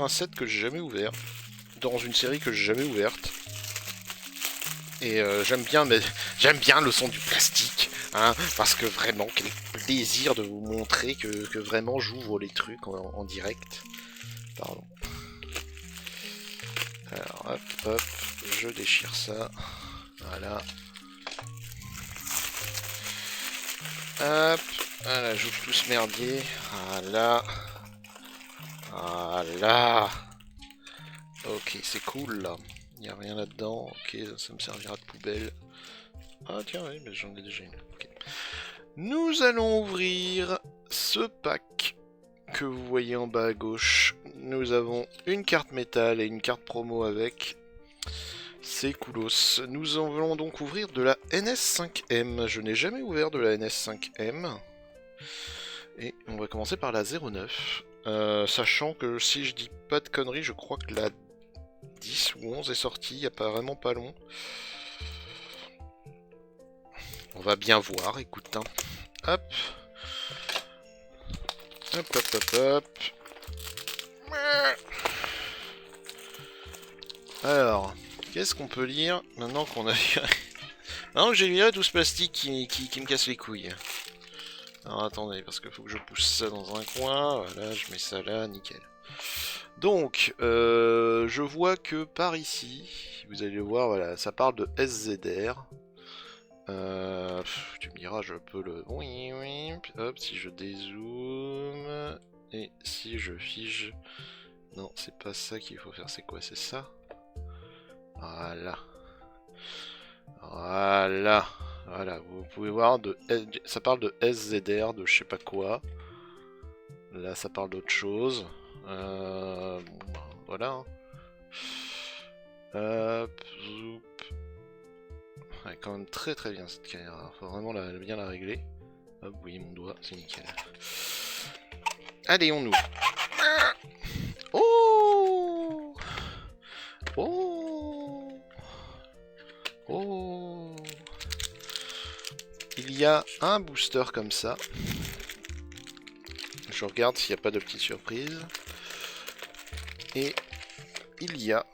un set que j'ai jamais ouvert, dans une série que j'ai jamais ouverte. Et j'aime bien, mais j'aime bien le son du plastique, hein, parce que vraiment, quel plaisir de vous montrer que vraiment j'ouvre les trucs en direct. Pardon. Alors, hop, hop, je déchire ça. Voilà. Hop, voilà, j'ouvre tout ce merdier. Voilà. Voilà. Ok, c'est cool là. Il n'y a rien là-dedans. Ok, ça me servira de poubelle. Ah tiens, oui, mais j'en ai déjà une. Okay. Nous allons ouvrir ce pack que vous voyez en bas à gauche. Nous avons une carte métal et une carte promo avec. C'est coolos. Nous allons donc ouvrir de la NS5M. Je n'ai jamais ouvert de la NS5M. Et on va commencer par la 09. Sachant que si je dis pas de conneries, je crois que la 10 ou 11 est sortie, il n'y a pas vraiment pas long. On va bien voir, écoute. Hein. Hop. Hop, hop, hop, hop. Alors, qu'est-ce qu'on peut lire maintenant qu'on a viré... Maintenant que j'ai viré tout ce plastique qui me casse les couilles. Alors attendez, parce qu'il faut que je pousse ça dans un coin. Voilà, je mets ça là, nickel. Donc, je vois que par ici, vous allez le voir, voilà, ça parle de SZR. Tu me diras, je peux le... Oui, oui, hop, si je dézoome... Et si je fige... Non, c'est pas ça qu'il faut faire, c'est quoi? C'est ça? Voilà. Voilà. Voilà, vous pouvez voir, ça parle de SZR, de je sais pas quoi. Là, ça parle d'autre chose. Bon, voilà. Hein. Hop, zoup. Ouais, quand même très très bien cette caméra. Faut vraiment bien la régler. Hop, vous voyez mon doigt, c'est nickel. Allez, on ouvre. Oh! Oh! Oh! Il y a un booster comme ça. Je regarde s'il n'y a pas de petites surprises. Et il y a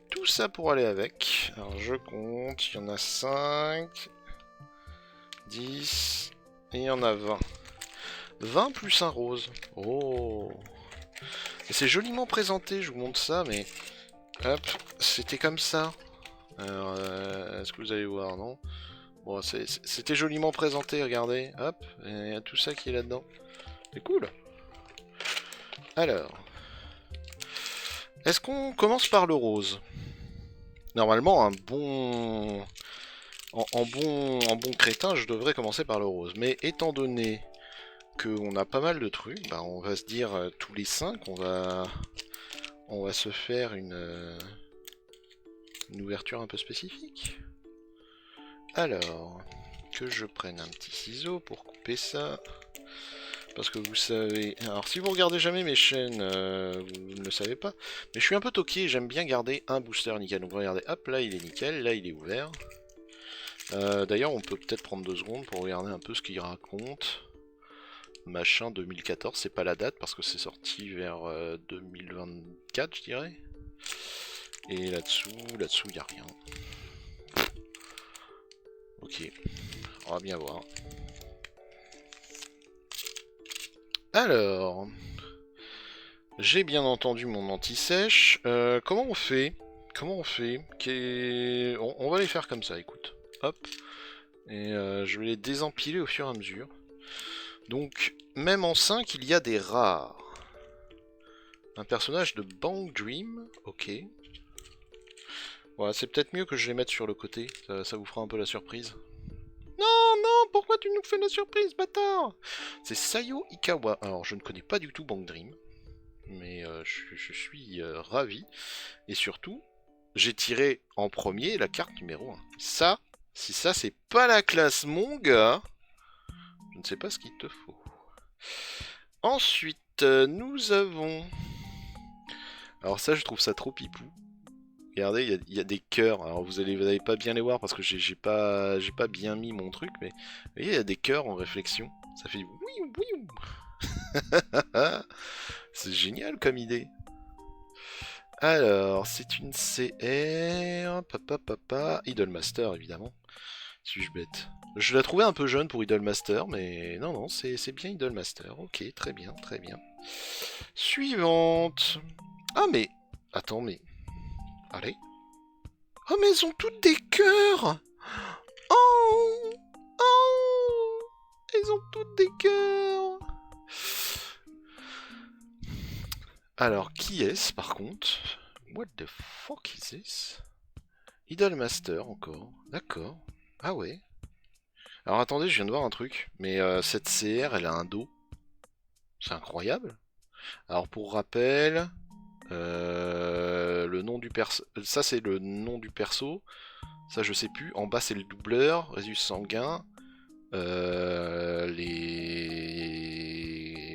tout ça pour aller avec. Alors je compte, il y en a 5, 10, et il y en a 20. 20 plus un rose. Oh! Et c'est joliment présenté, je vous montre ça, mais... Hop, c'était comme ça. Alors, est-ce que vous allez voir, non? Bon, c'était joliment présenté, regardez. Hop, il y a tout ça qui est là-dedans. C'est cool. Alors... Est-ce qu'on commence par le rose? Normalement, un bon... En bon crétin, je devrais commencer par le rose. Mais étant donné qu'on a pas mal de trucs, bah on va se dire tous les 5, on va se faire une ouverture un peu spécifique. Alors, que je prenne un petit ciseau pour couper ça. Parce que vous savez... Alors si vous regardez jamais mes chaînes, vous ne le savez pas. Mais je suis un peu toqué et j'aime bien garder un booster nickel. Donc regardez, hop, là il est nickel, là il est ouvert. D'ailleurs on peut peut-être prendre 2 secondes pour regarder un peu ce qu'il raconte. Machin 2014, c'est pas la date parce que c'est sorti vers 2024 je dirais. Et là-dessous il n'y a rien. Ok, on va bien voir. Alors, j'ai bien entendu mon anti-sèche. Comment on fait? Comment on fait? On va les faire comme ça, écoute. Hop. Et je vais les désempiler au fur et à mesure. Donc, même en 5, il y a des rares. Un personnage de Bang Dream. Ok. Voilà, c'est peut-être mieux que je les mette sur le côté. Ça vous fera un peu la surprise. Non, non, pourquoi tu nous fais la surprise, bâtard? C'est Sayo Ikawa. Alors, je ne connais pas du tout Bang Dream. Mais je suis ravi. Et surtout, j'ai tiré en premier la carte numéro 1. Ça, si ça c'est pas la classe mon gars, je ne sais pas ce qu'il te faut. Ensuite, nous avons... Alors ça, je trouve ça trop pipou. Regardez, il y a des cœurs. Alors vous allez pas bien les voir parce que j'ai pas bien mis mon truc, mais vous voyez, il y a des cœurs en réflexion. Ça fait oui, oui. C'est génial comme idée. Alors, c'est une CR... Papa, papa... Idolmaster, évidemment. Suis-je bête? Je la trouvais un peu jeune pour Idolmaster, mais non, non, c'est bien Idolmaster. Ok, très bien, très bien. Suivante. Ah, mais... Attends, mais... Allez. Oh, mais elles ont toutes des cœurs. Oh, oh, elles ont toutes des cœurs. Alors, qui est-ce, par contre? What the fuck is this? Idolmaster, encore. D'accord. Ah ouais. Alors, attendez, je viens de voir un truc. Mais cette CR, elle a un dos. C'est incroyable. Alors, pour rappel... le nom du perso... Ça, c'est le nom du perso. Ça, je sais plus. En bas, c'est le doubleur, résus sanguin, les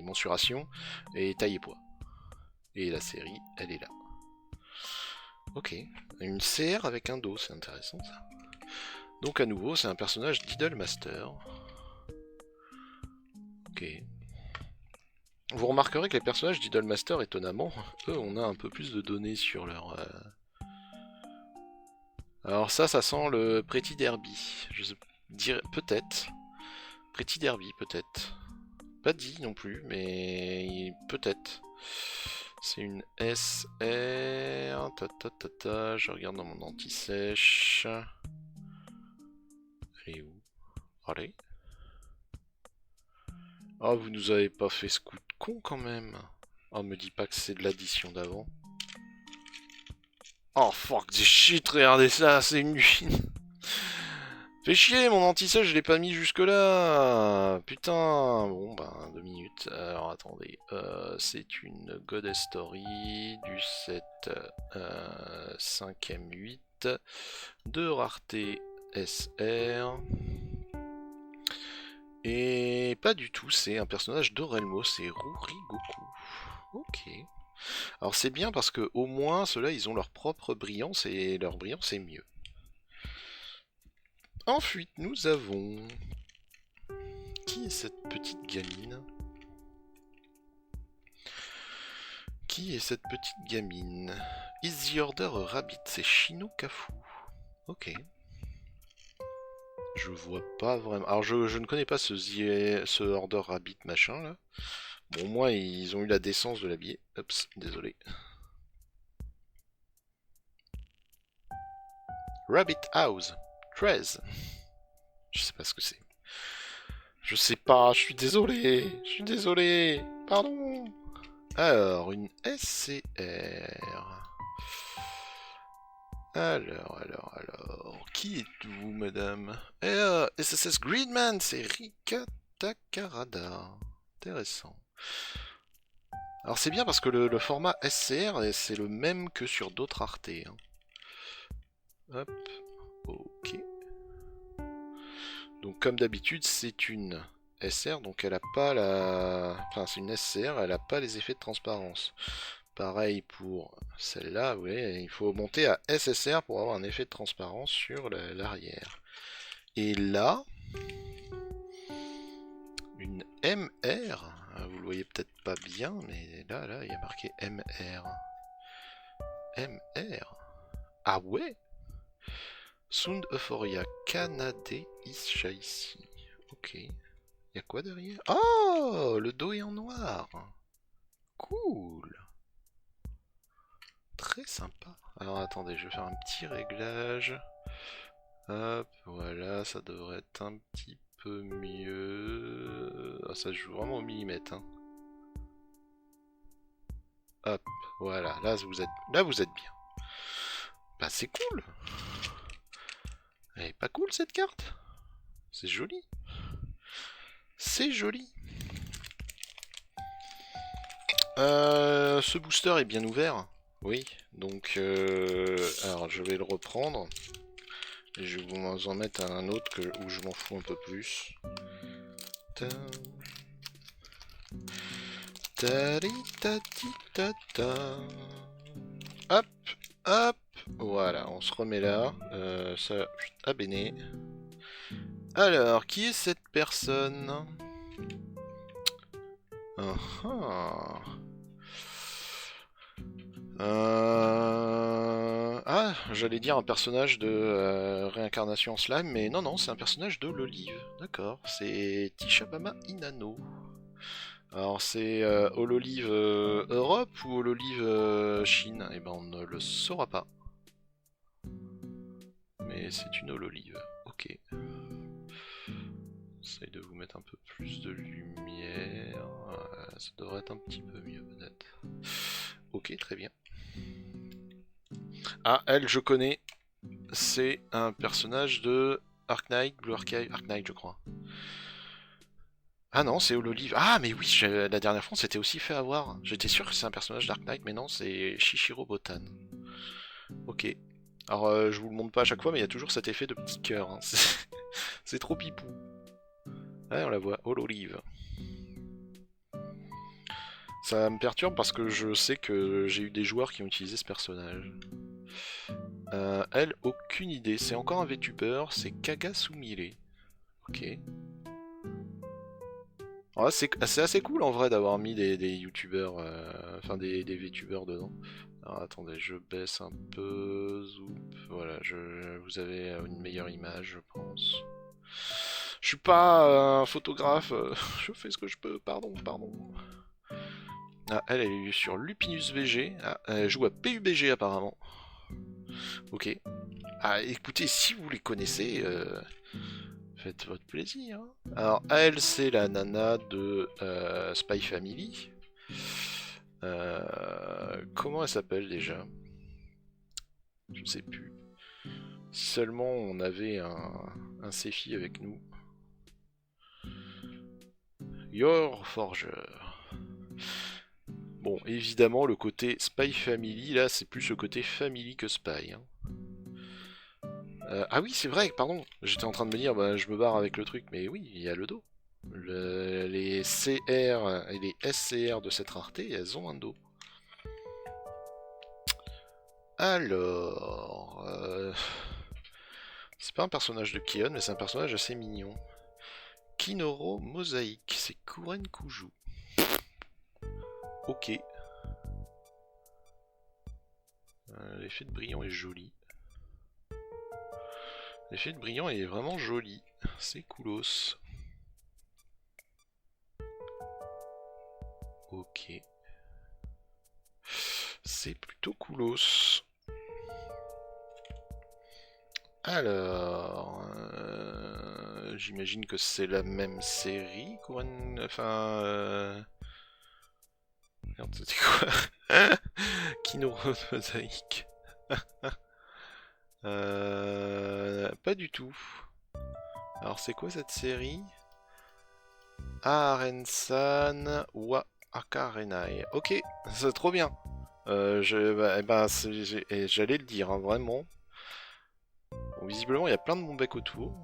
mensurations, et taille et poids. Et la série, elle est là. Ok. Une CR avec un dos, c'est intéressant ça. Donc à nouveau, c'est un personnage d'Idolmaster. Ok. Vous remarquerez que les personnages d'Idolmaster, étonnamment, eux, on a un peu plus de données sur leur... Alors ça sent le Pretty Derby. Je dirais peut-être. Pretty Derby, peut-être. Pas dit non plus, mais peut-être. C'est une SR. Je regarde dans mon anti-sèche. Elle est où? Allez. Oh, vous nous avez pas fait ce coup de con quand même. Oh, me dis pas que c'est de l'addition d'avant. Oh fuck this shit, regardez ça, c'est une nuit. Fais chier, mon anti-sèche, je l'ai pas mis jusque là. Putain. Bon, ben, 2 minutes. Alors, attendez. C'est une Goddess Story du set 5ème 8 de rareté SR. Et pas du tout, c'est un personnage d'Orelmo, c'est Rurigoku. Ok. Alors, c'est bien parce que au moins, ceux-là, ils ont leur propre brillance et leur brillance est mieux. Ensuite, nous avons... Qui est cette petite gamine? Qui est cette petite gamine? Is the order a rabbit? C'est Shino Kafu. Ok. Je vois pas vraiment... Alors je ne connais pas ce order rabbit machin là. Bon, au moins ils ont eu la décence de l'habiller. Oups, désolé. Rabbit House. 13. Je sais pas ce que c'est. Je sais pas, je suis désolé. Je suis désolé. Pardon. Alors, une SCR. Alors. Qui êtes-vous, madame? SSS Greenman, c'est Rika Takarada. Intéressant. Alors, c'est bien parce que le format SCR, c'est le même que sur d'autres raretés. Hein. Hop. Ok. Donc, comme d'habitude, c'est une SR, donc elle a pas la... Enfin, c'est une SCR, elle a pas les effets de transparence. Pareil pour celle-là, oui, il faut monter à SSR pour avoir un effet de transparence sur l'arrière. Et là, une MR, vous le voyez peut-être pas bien, mais là, il y a marqué MR. MR. Ah ouais? Sound Euphoria Canadé ici. Ok. Il y a quoi derrière? Oh, le dos est en noir. Cool. Très sympa. Alors attendez, je vais faire un petit réglage. Hop, voilà, ça devrait être un petit peu mieux. Ah, ça joue vraiment au millimètre. Hein. Hop, voilà, là vous êtes bien. Bah c'est cool. Elle est pas cool cette carte. C'est joli. C'est joli. Ce booster est bien ouvert. Oui, donc alors je vais le reprendre. Et je vais vous en mettre un autre où je m'en fous un peu plus. Hop, hop. Voilà, on se remet là. Ça, à béné. Alors, qui est cette personne? Ah, j'allais dire un personnage de réincarnation en slime, mais non, non, c'est un personnage de l'Olive. D'accord, c'est Tishabama Inano. Alors c'est Hololive Europe ou Hololive Chine? Eh ben on ne le saura pas. Mais c'est une Hololive. Ok. J'essaye de vous mettre un peu plus de lumière. Ça devrait être un petit peu mieux peut-être. Ok, très bien. Ah, elle, je connais. C'est un personnage de Ark Knight, Blue Archive, Ark Knight, je crois. Ah non, c'est Hololive. Ah, mais oui, la dernière fois, on s'était aussi fait avoir. J'étais sûr que c'est un personnage d'Ark Knight, mais non, c'est Shishiro Botan. Ok. Alors, je vous le montre pas à chaque fois, mais il y a toujours cet effet de petit cœur. Hein. C'est trop pipou. Ouais, on la voit, Hololive. Ça me perturbe parce que je sais que j'ai eu des joueurs qui ont utilisé ce personnage. Elle, aucune idée. C'est encore un VTuber, c'est Kaga Sumire. Ok. C'est assez cool en vrai d'avoir mis des youtubeurs, enfin des VTubers dedans. Alors attendez, je baisse un peu, zoom. Voilà, vous avez une meilleure image, je pense. Je suis pas un photographe, je fais ce que je peux, pardon, pardon. Ah, elle est sur Lupinus VG, ah, elle joue à PUBG apparemment. Ok. Ah, écoutez, si vous les connaissez, faites votre plaisir. Hein. Alors, elle, c'est la nana de Spy Family. Comment elle s'appelle déjà? Je sais plus. Seulement, on avait un Sephi avec nous. Your Forger. Bon, évidemment, le côté Spy Family, là, c'est plus le côté family que Spy. Hein. Ah oui, c'est vrai, pardon. J'étais en train de me dire, bah, je me barre avec le truc, mais oui, il y a le dos. Les CR et les SCR de cette rareté, elles ont un dos. Alors... c'est pas un personnage de Kion, mais c'est un personnage assez mignon. Kinoro Mosaïque, c'est Kuren Kuju. Ok. L'effet de brillant est joli. L'effet de brillant est vraiment joli. C'est coolos. Ok. C'est plutôt coolos. Alors... j'imagine que c'est la même série, Kuren... Enfin... Merde, c'était quoi? Kinoro Mosaïque. Pas du tout. Alors c'est quoi cette série? Arensan wa Akarenai. Ok, c'est trop bien. J'allais le dire, hein, vraiment. Bon, visiblement, il y a plein de bons becs autour.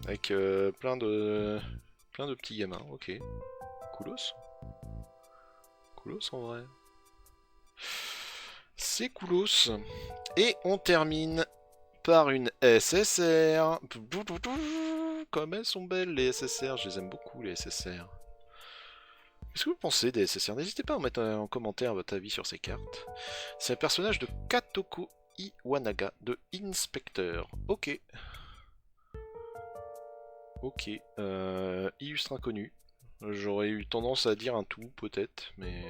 Avec plein de petits gamins. Ok. Coolos. Coolos en vrai. C'est coolos. Et on termine par une SSR. Comme elles sont belles les SSR, je les aime beaucoup les SSR. Qu'est-ce que vous pensez des SSR? N'hésitez pas à mettre en commentaire votre avis sur ces cartes. C'est un personnage de Katoko Iwanaga de Inspecteur. Ok. Ok. Illustre inconnu. J'aurais eu tendance à dire un tout peut-être, mais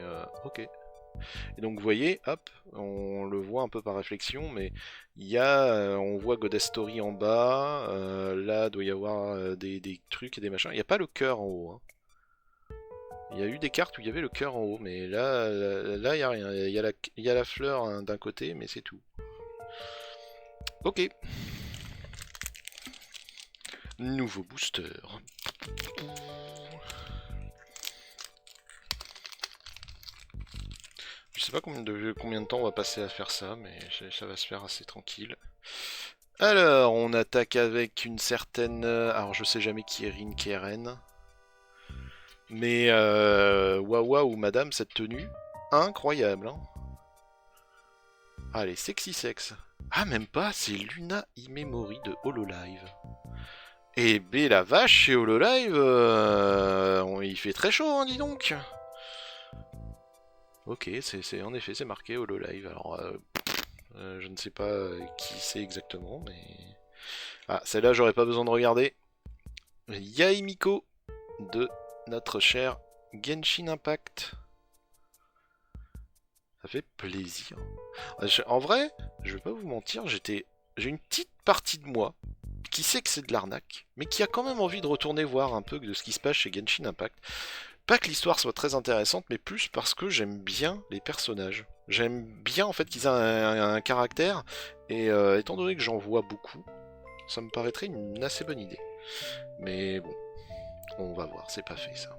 ok. Et donc vous voyez, hop, on le voit un peu par réflexion, mais il y a, on voit Goddess Story en bas, là doit y avoir des trucs et des machins. Il n'y a pas le cœur en haut. Hein. Il y a eu des cartes où il y avait le cœur en haut, mais là, il n'y a rien. Il y a la fleur hein, d'un côté, mais c'est tout. Ok. Nouveau booster. Je sais pas combien de temps on va passer à faire ça, mais ça va se faire assez tranquille. Alors, on attaque avec une certaine... alors, je sais jamais qui est Rin, qui est Ren. Mais, waouh ou madame, cette tenue, incroyable. Hein. Allez, sexy sex. Ah, même pas, c'est Luna Imemori de Hololive. Et B la vache, chez Hololive, il fait très chaud, hein, dis donc. Ok, en effet, c'est marqué Hololive. Alors, je ne sais pas qui c'est exactement, mais... Ah, celle-là, j'aurais pas besoin de regarder. Yaimiko de notre cher Genshin Impact. Ça fait plaisir. En vrai, je vais pas vous mentir, j'ai une petite partie de moi qui sait que c'est de l'arnaque, mais qui a quand même envie de retourner voir un peu de ce qui se passe chez Genshin Impact. Pas que l'histoire soit très intéressante, mais plus parce que j'aime bien les personnages. J'aime bien en fait qu'ils aient un caractère, et étant donné que j'en vois beaucoup, ça me paraîtrait une assez bonne idée. Mais bon, on va voir, c'est pas fait ça.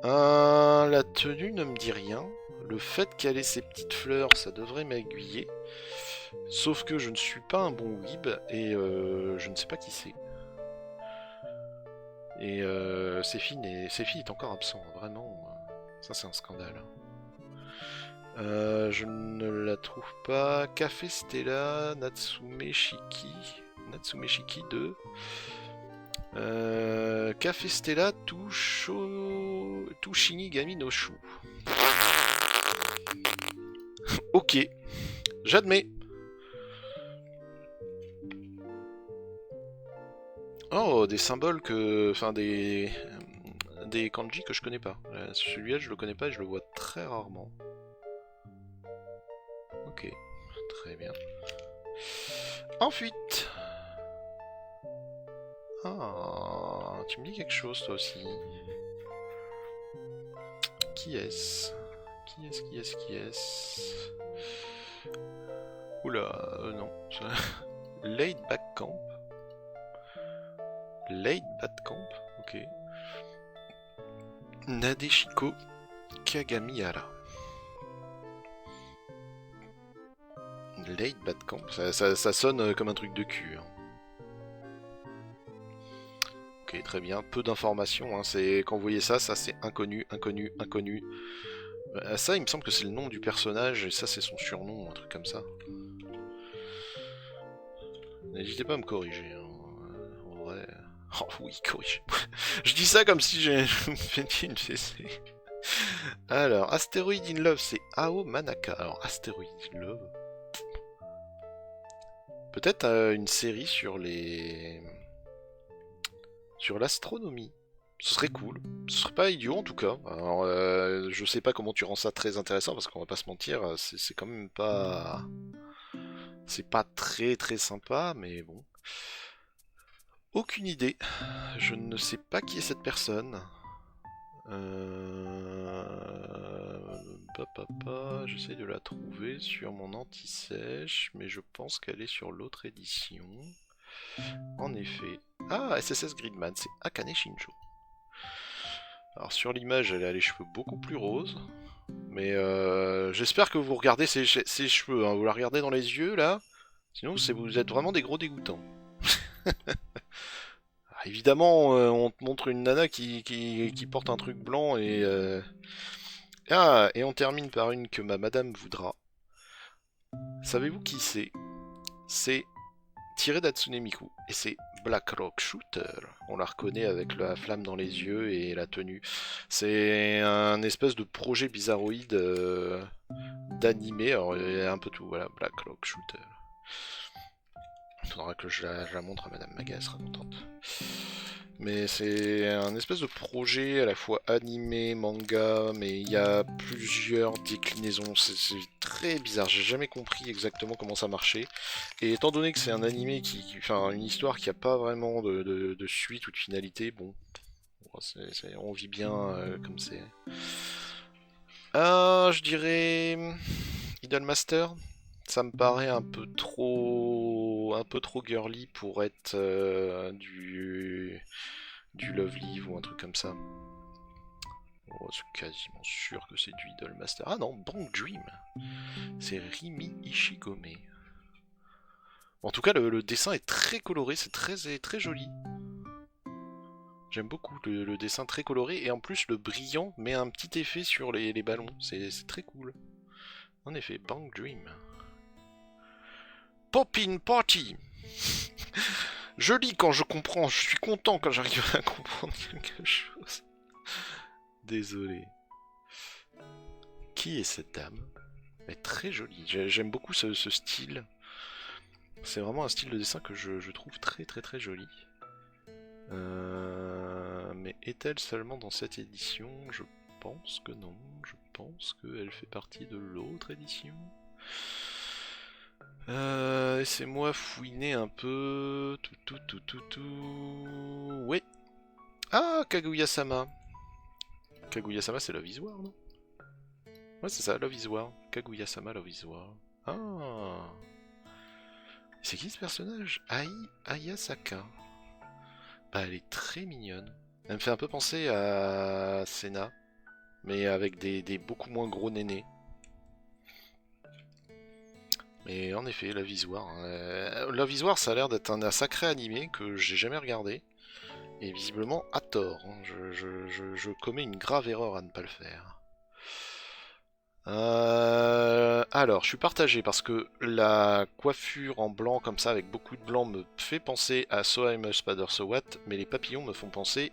La tenue ne me dit rien. Le fait qu'elle ait ces petites fleurs, ça devrait m'aiguiller. Sauf que je ne suis pas un bon weeb et je ne sais pas qui c'est. Et Séphine est encore absent, vraiment. Ça c'est un scandale. Je ne la trouve pas. Café Stella, Natsume Shiki. Natsume Shiki 2. Café Stella, Shinigami no Shu. Ok, j'admets. Oh, des symboles que... Enfin, des kanji que je connais pas. Celui-là, je le connais pas et je le vois très rarement. Ok, très bien. Ensuite... Ah, tu me dis quelque chose, toi aussi. Qui est-ce? Qui est-ce? Oula, non. Laid Back Camp. Laid Back Camp, ok. Nadeshiko Kagamihara. Laid Back Camp, ça sonne comme un truc de cul. Hein. Ok, très bien. Peu d'informations. Hein. Quand vous voyez ça, c'est inconnu, inconnu, inconnu. Ça, il me semble que c'est le nom du personnage et ça, c'est son surnom, un truc comme ça. N'hésitez pas à me corriger. Hein. En vrai. Oh oui, corrige. Je dis ça comme si je fait une fessée. Alors, Asteroid in Love, c'est Ao Manaka. Alors, Asteroid in Love. Peut-être une série sur sur l'astronomie. Ce serait cool. Ce serait pas idiot en tout cas. Alors, je sais pas comment tu rends ça très intéressant parce qu'on va pas se mentir, c'est quand même pas. C'est pas très très sympa, mais bon. Aucune idée. Je ne sais pas qui est cette personne. J'essaie de la trouver sur mon anti-sèche, mais je pense qu'elle est sur l'autre édition. En effet. Ah, SSS Gridman, c'est Akane Shinjo. Alors sur l'image, elle a les cheveux beaucoup plus roses. Mais j'espère que vous regardez ses cheveux. Hein. Vous la regardez dans les yeux, là. Sinon, vous êtes vraiment des gros dégoûtants. Évidemment, on te montre une nana qui porte un truc blanc et... Ah, et on termine par une que ma madame voudra. Savez-vous qui c'est? C'est tiré d'Hatsune Miku. Et c'est Black Rock Shooter. On la reconnaît avec la flamme dans les yeux et la tenue. C'est un espèce de projet bizarroïde d'animé. Alors, il y a un peu tout. Voilà, Black Rock Shooter. Il faudra que je la montre à Madame Maga, elle sera contente. Mais c'est un espèce de projet à la fois animé, manga, mais il y a plusieurs déclinaisons. C'est très bizarre, j'ai jamais compris exactement comment ça marchait. Et étant donné que c'est un animé enfin une histoire qui a pas vraiment de suite ou de finalité, bon, on vit bien comme c'est. Je dirais Idolmaster. Ça me paraît un peu trop girly pour être du Love Live ou un truc comme ça. Oh, c'est quasiment sûr que c'est du Idolmaster. Ah non, Bank Dream. C'est Rimi Ishigome. En tout cas, le dessin est très coloré, c'est très joli. J'aime beaucoup le dessin très coloré et en plus le brillant met un petit effet sur les ballons. C'est très cool. En effet, Bank Dream. Poppin' Party. Je lis quand je comprends, je suis content quand j'arrive à comprendre quelque chose. Désolé. Qui est cette dame? Elle est très jolie. J'aime beaucoup ce style. C'est vraiment un style de dessin que je trouve très très très joli. Mais est-elle seulement dans cette édition? Je pense que non. Je pense qu'elle fait partie de l'autre édition. Laissez-moi fouiner un peu. Oui. Ah, Kaguya-sama. Kaguya-sama, c'est Love is War, non? Ouais, c'est ça, Love is War. Kaguya-sama, Love is War. Ah. C'est qui ce personnage? Ayasaka. Bah, elle est très mignonne. Elle me fait un peu penser à Senna, mais avec des beaucoup moins gros nénés. Mais en effet, Love is War. Love is War, ça a l'air d'être un sacré animé que j'ai jamais regardé. Et visiblement à tort. Hein. Je commets une grave erreur à ne pas le faire. Alors, je suis partagé parce que la coiffure en blanc comme ça, avec beaucoup de blanc, me fait penser à So I'm a Spider So What, mais les papillons me font penser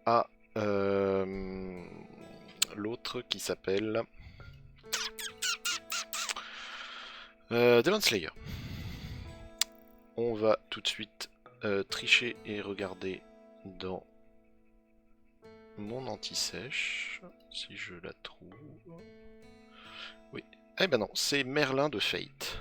à l'autre qui s'appelle Demon Slayer. On va tout de suite tricher et regarder dans mon anti-sèche, si je la trouve. Oui. Eh ben non, c'est Merlin de Fate.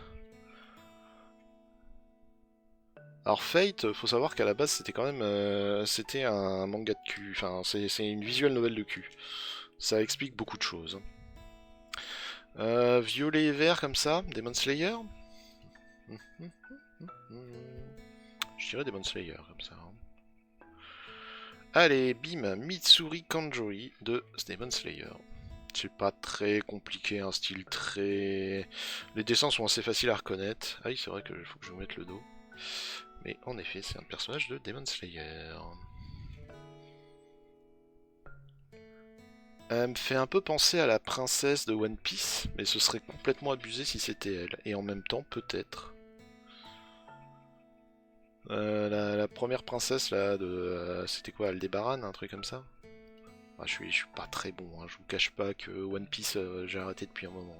Alors Fate, faut savoir qu'à la base c'était quand même c'était un manga de cul, enfin c'est une visual novel de cul. Ça explique beaucoup de choses. Violet et vert comme ça, Demon Slayer. Je dirais Demon Slayer comme ça. Allez, bim, Mitsuri Kanjoi de Demon Slayer. C'est pas très compliqué, un style très... Les dessins sont assez faciles à reconnaître. Ah oui, c'est vrai qu'il faut que je vous mette le dos. Mais en effet, c'est un personnage de Demon Slayer. Elle me fait un peu penser à la princesse de One Piece, mais ce serait complètement abusé si c'était elle. Et en même temps, peut-être. La première princesse, là, de... c'était quoi, Aldébaran, un truc comme ça? Ah, je suis pas très bon, hein. Je vous cache pas que One Piece, j'ai arrêté depuis un moment.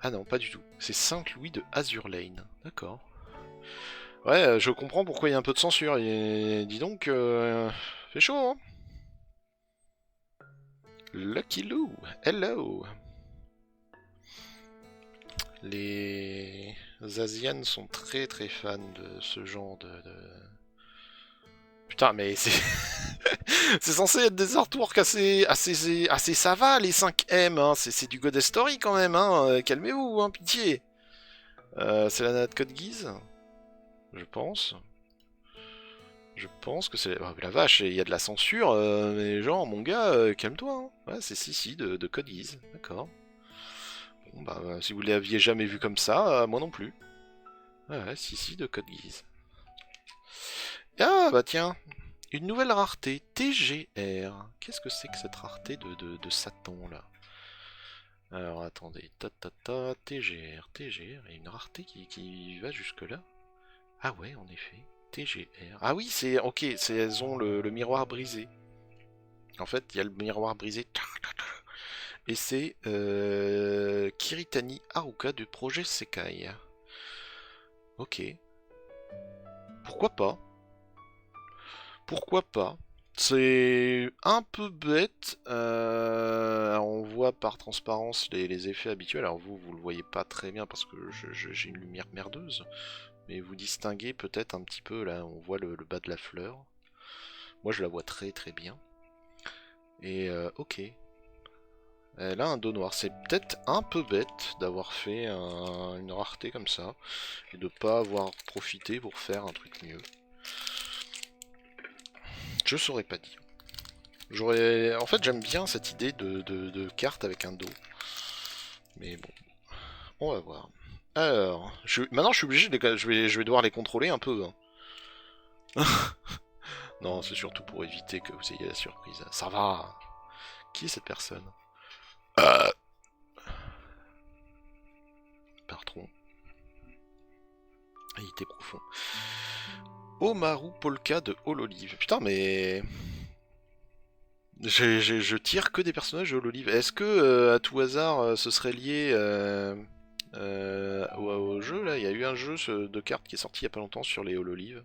Ah non, pas du tout. C'est Saint-Louis de Azur Lane. D'accord. Ouais, je comprends pourquoi il y a un peu de censure. Et dis donc, c'est chaud, hein. Lucky Lou, hello. Les Asianes sont très très fans de ce genre de... Putain, mais c'est... c'est censé être des artworks assez ça va, les 5M, hein. C'est du God Story quand même, hein. Calmez-vous, hein, pitié. C'est la nana Code Geass, je pense. Je pense que c'est... Oh, la vache, il y a de la censure, mais genre, mon gars, calme-toi, hein. Ouais, c'est si, de Code Geass, d'accord. Bon, bah, si vous l'aviez jamais vu comme ça, moi non plus. Ouais, si, de Code Geass. Ah, bah tiens, une nouvelle rareté, TGR. Qu'est-ce que c'est que cette rareté de Satan, là? Alors, attendez, TGR, et une rareté qui va jusque-là. Ah ouais, en effet, TGR. Ah oui, c'est... Ok, elles ont le miroir brisé. En fait, il y a le miroir brisé. Et c'est Kiritani Haruka du projet Sekai. Ok. Pourquoi pas? Pourquoi pas? C'est un peu bête. On voit par transparence les effets habituels. Alors vous le voyez pas très bien parce que j'ai une lumière merdeuse. Mais vous distinguez peut-être un petit peu, là, on voit le bas de la fleur. Moi je la vois très très bien. Et ok. Elle a un dos noir. C'est peut-être un peu bête d'avoir fait une rareté comme ça. Et de pas avoir profité pour faire un truc mieux. Je saurais pas dire. En fait, j'aime bien cette idée de carte avec un dos. Mais bon, on va voir. Alors, maintenant je suis obligé je vais devoir les contrôler un peu. Hein. Non, c'est surtout pour éviter que vous ayez la surprise. Ça va. Qui est cette personne? Pardon. Il était profond. Omaru Polka de Hololive. Putain, mais... Je tire que des personnages de HoloLive. Est-ce que, à tout hasard, ce serait lié au jeu là? Il y a eu un jeu de cartes qui est sorti il y a pas longtemps sur les HoloLive.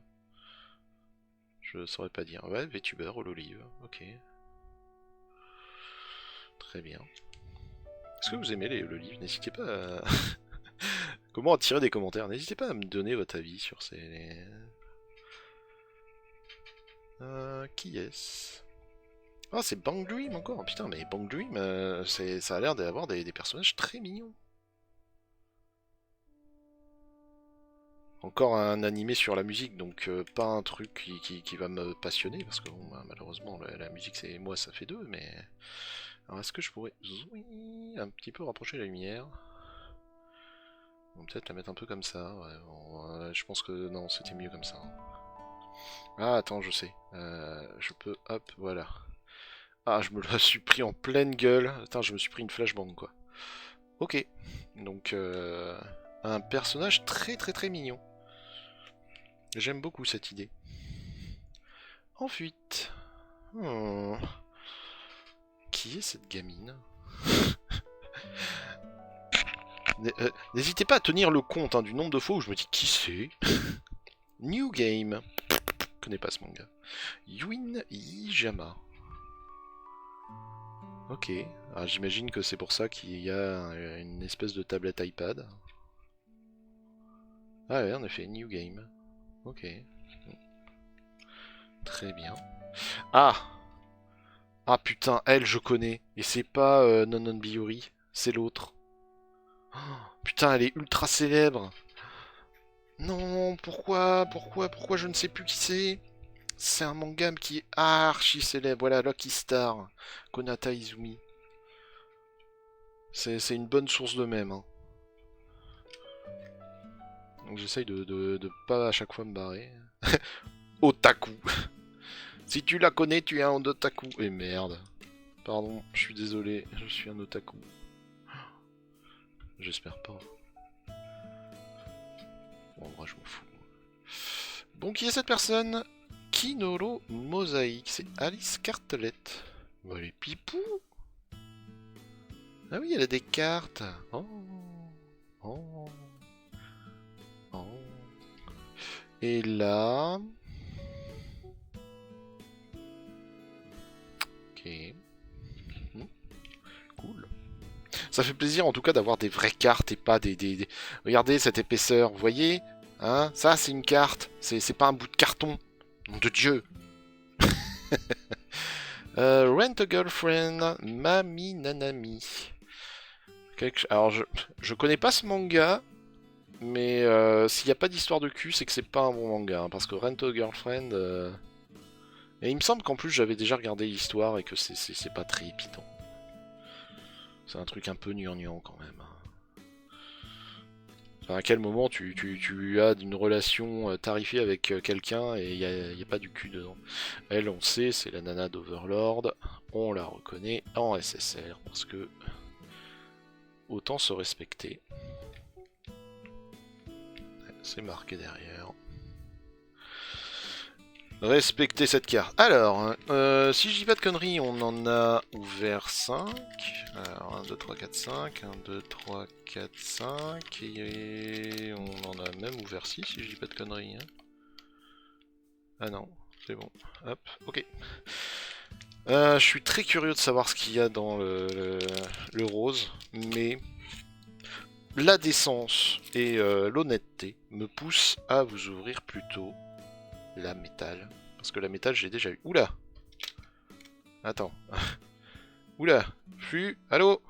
Je saurais pas dire. Ouais, VTuber, HoloLive. Ok. Très bien. Est-ce que vous aimez les HoloLive? N'hésitez pas à... Comment attirer des commentaires? N'hésitez pas à me donner votre avis sur ces... qui est-ce? Ah, c'est Bang Dream encore. Putain, mais Bang Dream, ça a l'air d'avoir des personnages très mignons. Encore un animé sur la musique, donc pas un truc qui va me passionner, parce que bon, bah, malheureusement, la musique, c'est moi, ça fait deux, mais... Alors, est-ce que je pourrais un petit peu rapprocher la lumière? On va peut-être la mettre un peu comme ça, ouais, bon, je pense que non, c'était mieux comme ça. Ah, attends, je sais. Je peux, hop, voilà. Ah, je me la suis pris en pleine gueule. Attends, je me suis pris une flashbang, quoi. Ok. Donc, un personnage très très très mignon. J'aime beaucoup cette idée. Ensuite... Hmm. Qui est cette gamine? N'hésitez pas à tenir le compte hein, du nombre de fois où je me dis qui c'est. New Game. Je connais pas ce manga. Yuin Ijama. Ok. J'imagine que c'est pour ça qu'il y a une espèce de tablette iPad. Ah ouais, en effet, New Game. Ok. Très bien. Ah! Ah putain, elle, je connais. Et c'est pas Nonon Biori, c'est l'autre. Oh, putain, elle est ultra célèbre. Non, pourquoi je ne sais plus qui c'est? C'est un manga qui est archi célèbre. Voilà, Lucky Star, Konata Izumi. C'est une bonne source de mème. Hein. Donc j'essaye de pas à chaque fois me barrer. Otaku. Si tu la connais, tu es un otaku. Et merde. Pardon, je suis désolé, je suis un otaku. J'espère pas. Bon, en vrai, je m'en fous. Bon, qui est cette personne? Kinoro Mosaïque. C'est Alice Cartelette. Bah, elle est pipou. Ah oui, elle a des cartes. Oh. Oh. Oh. Et là... Ok. Cool. Ça fait plaisir en tout cas d'avoir des vraies cartes et pas des... Regardez cette épaisseur, vous voyez? Hein? Ça, c'est une carte. C'est pas un bout de carton. Nom de Dieu. Rent a Girlfriend, Mami Nanami. Alors, je connais pas ce manga, mais s'il n'y a pas d'histoire de cul, c'est que c'est pas un bon manga. Hein, parce que Rent a Girlfriend... Et il me semble qu'en plus, j'avais déjà regardé l'histoire et que c'est pas très épitant. C'est un truc un peu gnangnan quand même. Enfin, à quel moment tu as une relation tarifée avec quelqu'un et il n'y a pas du cul dedans. Elle, on sait, c'est la nana d'Overlord. On la reconnaît en SSR parce que autant se respecter. C'est marqué derrière. Respecter cette carte. Alors, si je dis pas de conneries, on en a ouvert 5. Alors, 1, 2, 3, 4, 5. 1, 2, 3, 4, 5. Et on en a même ouvert 6, si je dis pas de conneries. Hein. Ah non, c'est bon. Hop, ok. Je suis très curieux de savoir ce qu'il y a dans le rose, mais la décence et l'honnêteté me poussent à vous ouvrir plutôt la métal. Parce que la métal, j'ai déjà eu. Oula! Attends. Oula! Allô?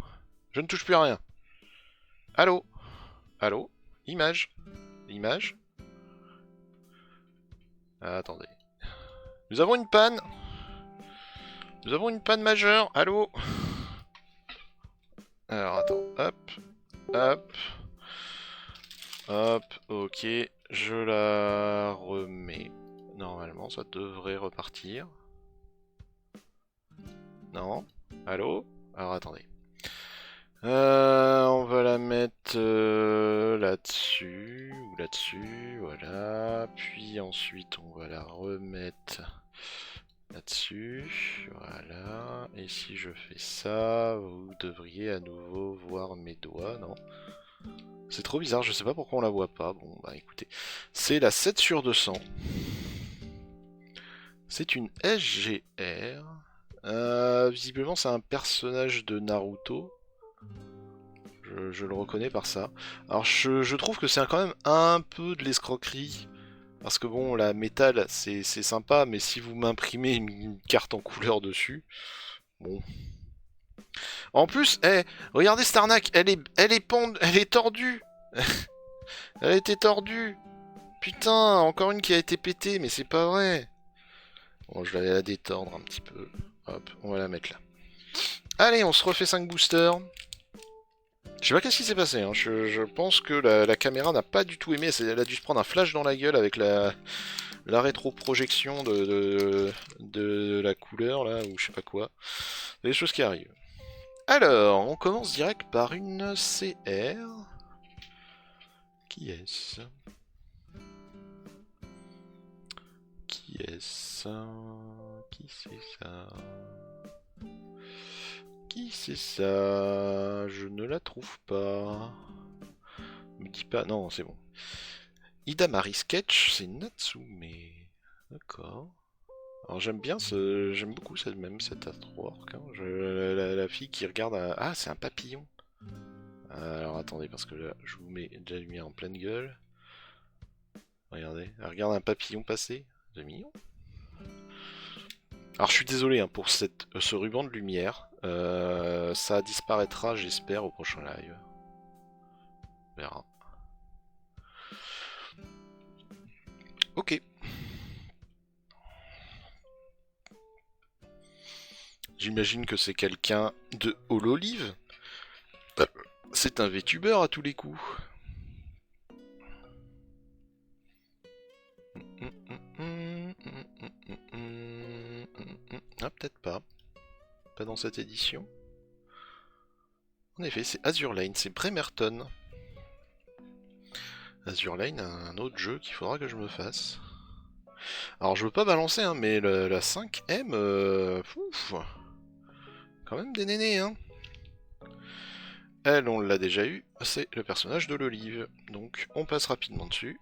Je ne touche plus à rien. Allô? Allô? Image? Image? Attendez. Nous avons une panne! Nous avons une panne majeure! Allô? Alors, attends. Hop. Hop. Hop. Ok. Je la remets. Normalement, ça devrait repartir. Non? Allô? Alors, attendez. On va la mettre là-dessus, ou là-dessus, voilà. Puis ensuite, on va la remettre là-dessus, voilà. Et si je fais ça, vous devriez à nouveau voir mes doigts, non? C'est trop bizarre, je sais pas pourquoi on la voit pas. Bon, bah écoutez. C'est la 7 sur 200. C'est une SGR. Visiblement, c'est un personnage de Naruto. Je le reconnais par ça. Alors, je trouve que c'est quand même un peu de l'escroquerie. Parce que bon, la métal, c'est sympa, mais si vous m'imprimez une carte en couleur dessus, bon. En plus, regardez cette arnaque, elle est tordue. Elle a été tordue. Putain, encore une qui a été pétée, mais c'est pas vrai. Bon, je vais la détordre un petit peu. Hop, on va la mettre là. Allez, on se refait 5 boosters. Je sais pas qu'est-ce qui s'est passé, hein. Je pense que la caméra n'a pas du tout aimé, elle a dû se prendre un flash dans la gueule avec la rétroprojection de la couleur, là, ou je sais pas quoi. Des choses qui arrivent. Alors, on commence direct par une CR. Qui est-ce? Qui est-ce? Qui c'est ça? Qui c'est ça? Je ne la trouve pas. Me dis pas... Non, c'est bon. Idamari Sketch, c'est Natsume. D'accord. Alors j'aime beaucoup cette artwork. Hein. La fille qui regarde... Ah, c'est un papillon. Alors attendez, parce que là, je vous mets de la lumière en pleine gueule. Regardez, elle regarde un papillon passer. C'est mignon. Alors je suis désolé hein, pour ce ruban de lumière. Ça disparaîtra, j'espère, au prochain live. On verra. Ok. J'imagine que c'est quelqu'un de Hololive. C'est un VTuber à tous les coups. Ah, peut-être pas. Pas dans cette édition. En effet, c'est Azur Lane, c'est Bremerton. Azur Lane, un autre jeu qu'il faudra que je me fasse. Alors, je veux pas balancer, hein, mais la 5M, ouf, quand même des nénés, hein. Elle, on l'a déjà eu, c'est le personnage de l'Olive. Donc, on passe rapidement dessus.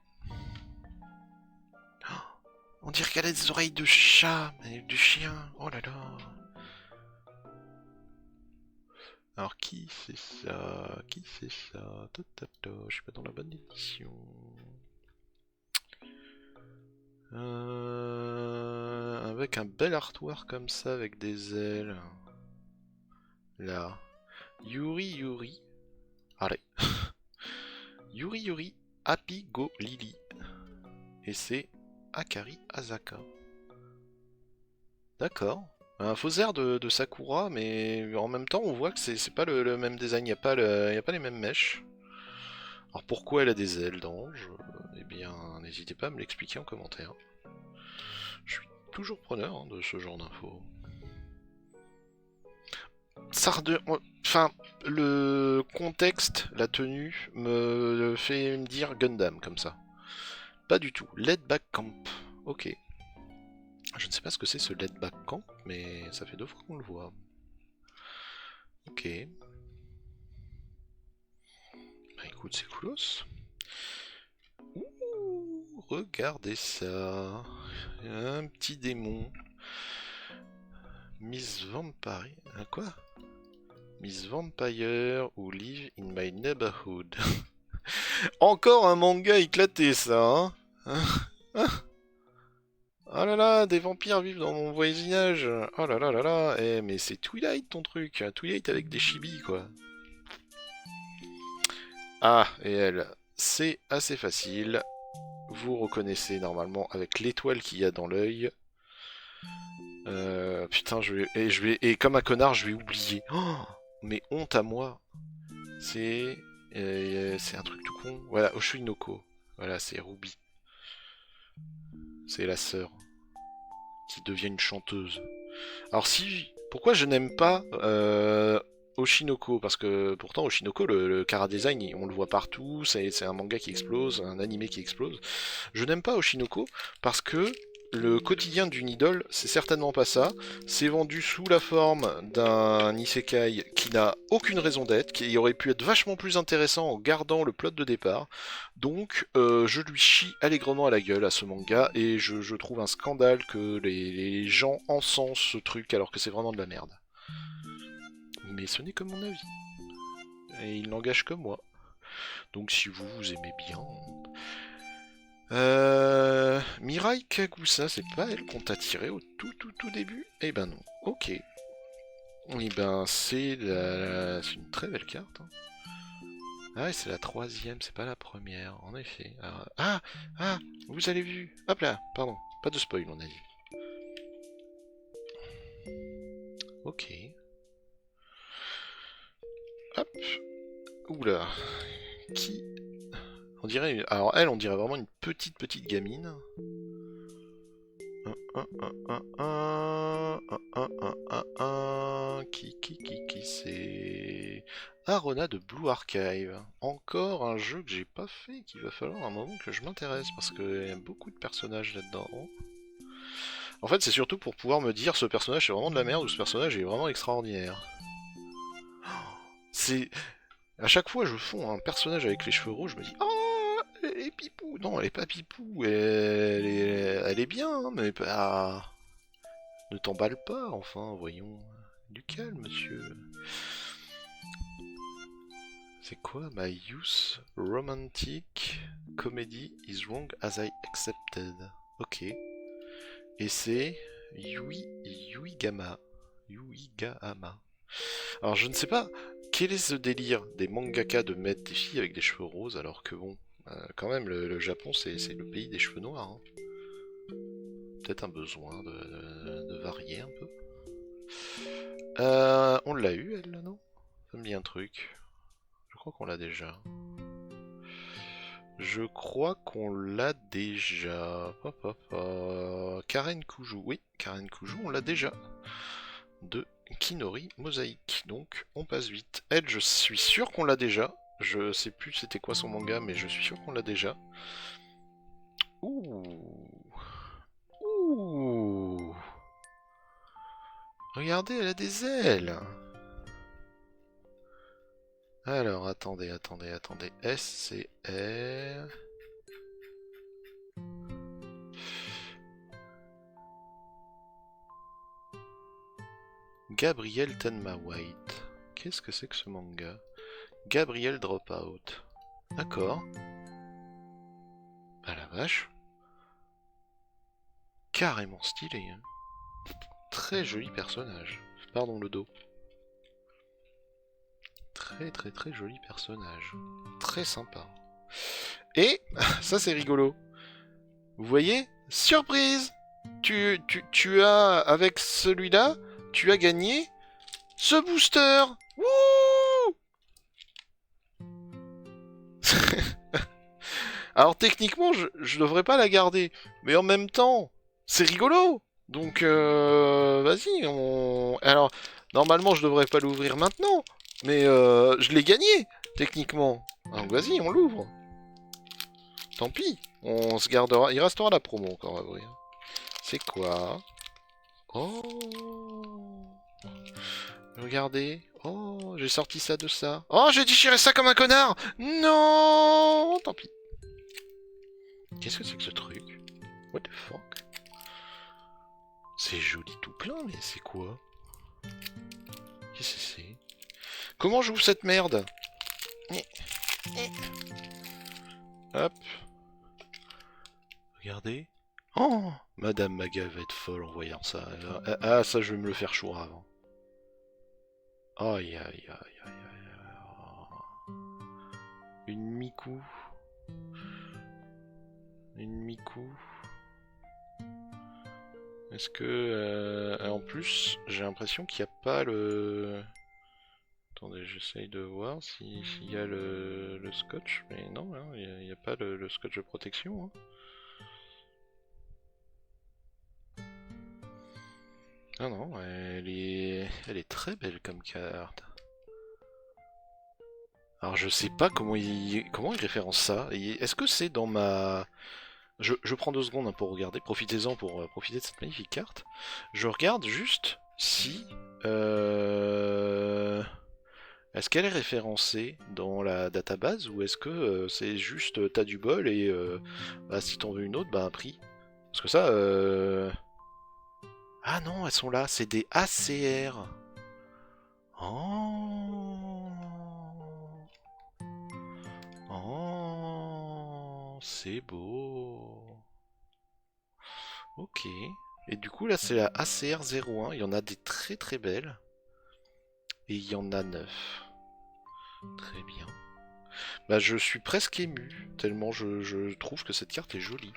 On dirait qu'elle a des oreilles de chat, de chien. Oh là là. Alors qui c'est ça? Qui c'est ça? Je suis pas dans la bonne édition. Avec un bel artwork comme ça, avec des ailes. Là. Yuri. Allez. Yuri. Happy Go Lily. Et c'est Akari Asaka. D'accord. Un faux air de Sakura, mais en même temps, on voit que c'est pas le même design, il n'y a pas les mêmes mèches. Alors pourquoi elle a des ailes d'ange? Eh bien, n'hésitez pas à me l'expliquer en commentaire. Je suis toujours preneur hein, de ce genre d'infos. Enfin, le contexte, la tenue, me fait me dire Gundam comme ça. Pas du tout. Let Back Camp. Ok. Je ne sais pas ce que c'est ce Let Back Camp, mais ça fait 2 fois qu'on le voit. Ok. Bah écoute, c'est coolos. Ouh, regardez ça. Un petit démon. Miss Vampire. Quoi? Miss Vampire ou Live in My Neighborhood. Encore un manga éclaté, ça, hein? Oh là là, des vampires vivent dans mon voisinage. Oh là là là là. Eh, mais c'est Twilight ton truc. Twilight avec des chibis, quoi. Ah, et elle, c'est assez facile. Vous reconnaissez normalement avec l'étoile qu'il y a dans l'œil. Putain, et comme un connard, je vais oublier. Oh, mais honte à moi. C'est un truc tout con. Voilà, Oshinoko. Voilà, c'est Ruby. C'est la sœur qui devient une chanteuse. Alors si, pourquoi je n'aime pas Oshinoko? Parce que pourtant Oshinoko, le chara design, on le voit partout, c'est un manga qui explose, un animé qui explose. Je n'aime pas Oshinoko parce que le quotidien d'une idole, c'est certainement pas ça. C'est vendu sous la forme d'un isekai qui n'a aucune raison d'être, qui aurait pu être vachement plus intéressant en gardant le plot de départ. Donc, je lui chie allègrement à la gueule à ce manga, et je trouve un scandale que les gens encensent ce truc alors que c'est vraiment de la merde. Mais ce n'est que mon avis. Et il n'engage que moi. Donc si vous aimez bien... Mirai Kagusa, c'est pas elle qu'on t'a tiré au tout début? Eh ben non. Ok. Eh ben c'est une très belle carte. Hein. Ah ouais, c'est la troisième, c'est pas la première, en effet. Alors... Ah, vous avez vu. Hop là, pardon. Pas de spoil, on a dit. Ok. Hop. Oula. Qui... On dirait... Alors elle, on dirait vraiment une petite gamine. Qui c'est Arona de Blue Archive. Encore un jeu que j'ai pas fait, qu'il va falloir un moment que je m'intéresse, parce qu'il y a beaucoup de personnages là-dedans. En fait, c'est surtout pour pouvoir me dire ce personnage c'est vraiment de la merde ou ce personnage est vraiment extraordinaire. C'est... À chaque fois je fonds un personnage avec les cheveux rouges, je me dis oh, elle est pipou. Non, elle est pas pipou, elle est bien, hein, mais pas... Ne t'emballe pas, enfin, voyons. Du calme, monsieur. C'est quoi? My youth romantic comedy is wrong as I accepted. Ok. Et c'est Yuigama. Yuigahama. Alors je ne sais pas quel est ce délire des mangaka de mettre des filles avec des cheveux roses alors que bon, quand même le Japon c'est le pays des cheveux noirs. Hein. Peut-être un besoin de varier un peu. On l'a eu elle là non? Ça me dit un truc. Je crois qu'on l'a déjà. Je crois qu'on l'a déjà. Karen Kuju. Oui, Karen Kuju, on l'a déjà. De Kinori Mosaïque. Donc on passe vite. Elle, je suis sûr qu'on l'a déjà. Je sais plus c'était quoi son manga, mais je suis sûr qu'on l'a déjà. Ouh. Ouh. Regardez, elle a des ailes. Alors, attendez. SCR... Gabriel Tenma White. Qu'est-ce que c'est que ce manga? Gabriel Dropout. D'accord. Ah la vache. Carrément stylé. Hein. Très joli personnage. Pardon le dos. Très joli personnage. Très sympa. Et, ça c'est rigolo. Vous voyez? Surprise! Tu as, avec celui-là, tu as gagné ce booster! Wouh! Alors techniquement, je devrais pas la garder. Mais en même temps, c'est rigolo! Donc, vas-y, on... Alors, normalement, je devrais pas l'ouvrir maintenant. Mais je l'ai gagné, techniquement. Donc vas-y, on l'ouvre. Tant pis, on se gardera. Il restera la promo encore à ouvrir. C'est quoi? Oh, regardez. Oh, j'ai sorti ça de ça. Oh, j'ai déchiré ça comme un connard. Non, tant pis. Qu'est-ce que c'est que ce truc? What the fuck? C'est joli tout plein, mais c'est quoi? Qu'est-ce que c'est? Comment j'ouvre cette merde? Hop. Regardez. Oh, Madame Maga va être folle en voyant ça. Ah, ça, je vais me le faire chour avant. Aïe, aïe, aïe, aïe, aïe. Une Miku. Une Miku. Est-ce que... en plus, j'ai l'impression qu'il n'y a pas le... Attendez, j'essaye de voir s'il y a le scotch. Mais non, hein, il n'y a pas le scotch de protection. Hein. Ah non, elle est très belle comme carte. Alors je sais pas comment il référence ça. Est-ce que c'est dans ma Je prends 2 secondes hein, pour regarder, profitez-en pour profiter de cette magnifique carte. Je regarde juste si... Est-ce qu'elle est référencée dans la database ou est-ce que c'est juste t'as du bol et bah, si t'en veux une autre, bah un prix. Parce que ça... Ah non, elles sont là, c'est des ACR. Oh... Oh... C'est beau. Ok. Et du coup là c'est la ACR 01, il y en a des très très belles. Et il y en a 9. Très bien. Bah je suis presque ému, tellement je trouve que cette carte est jolie.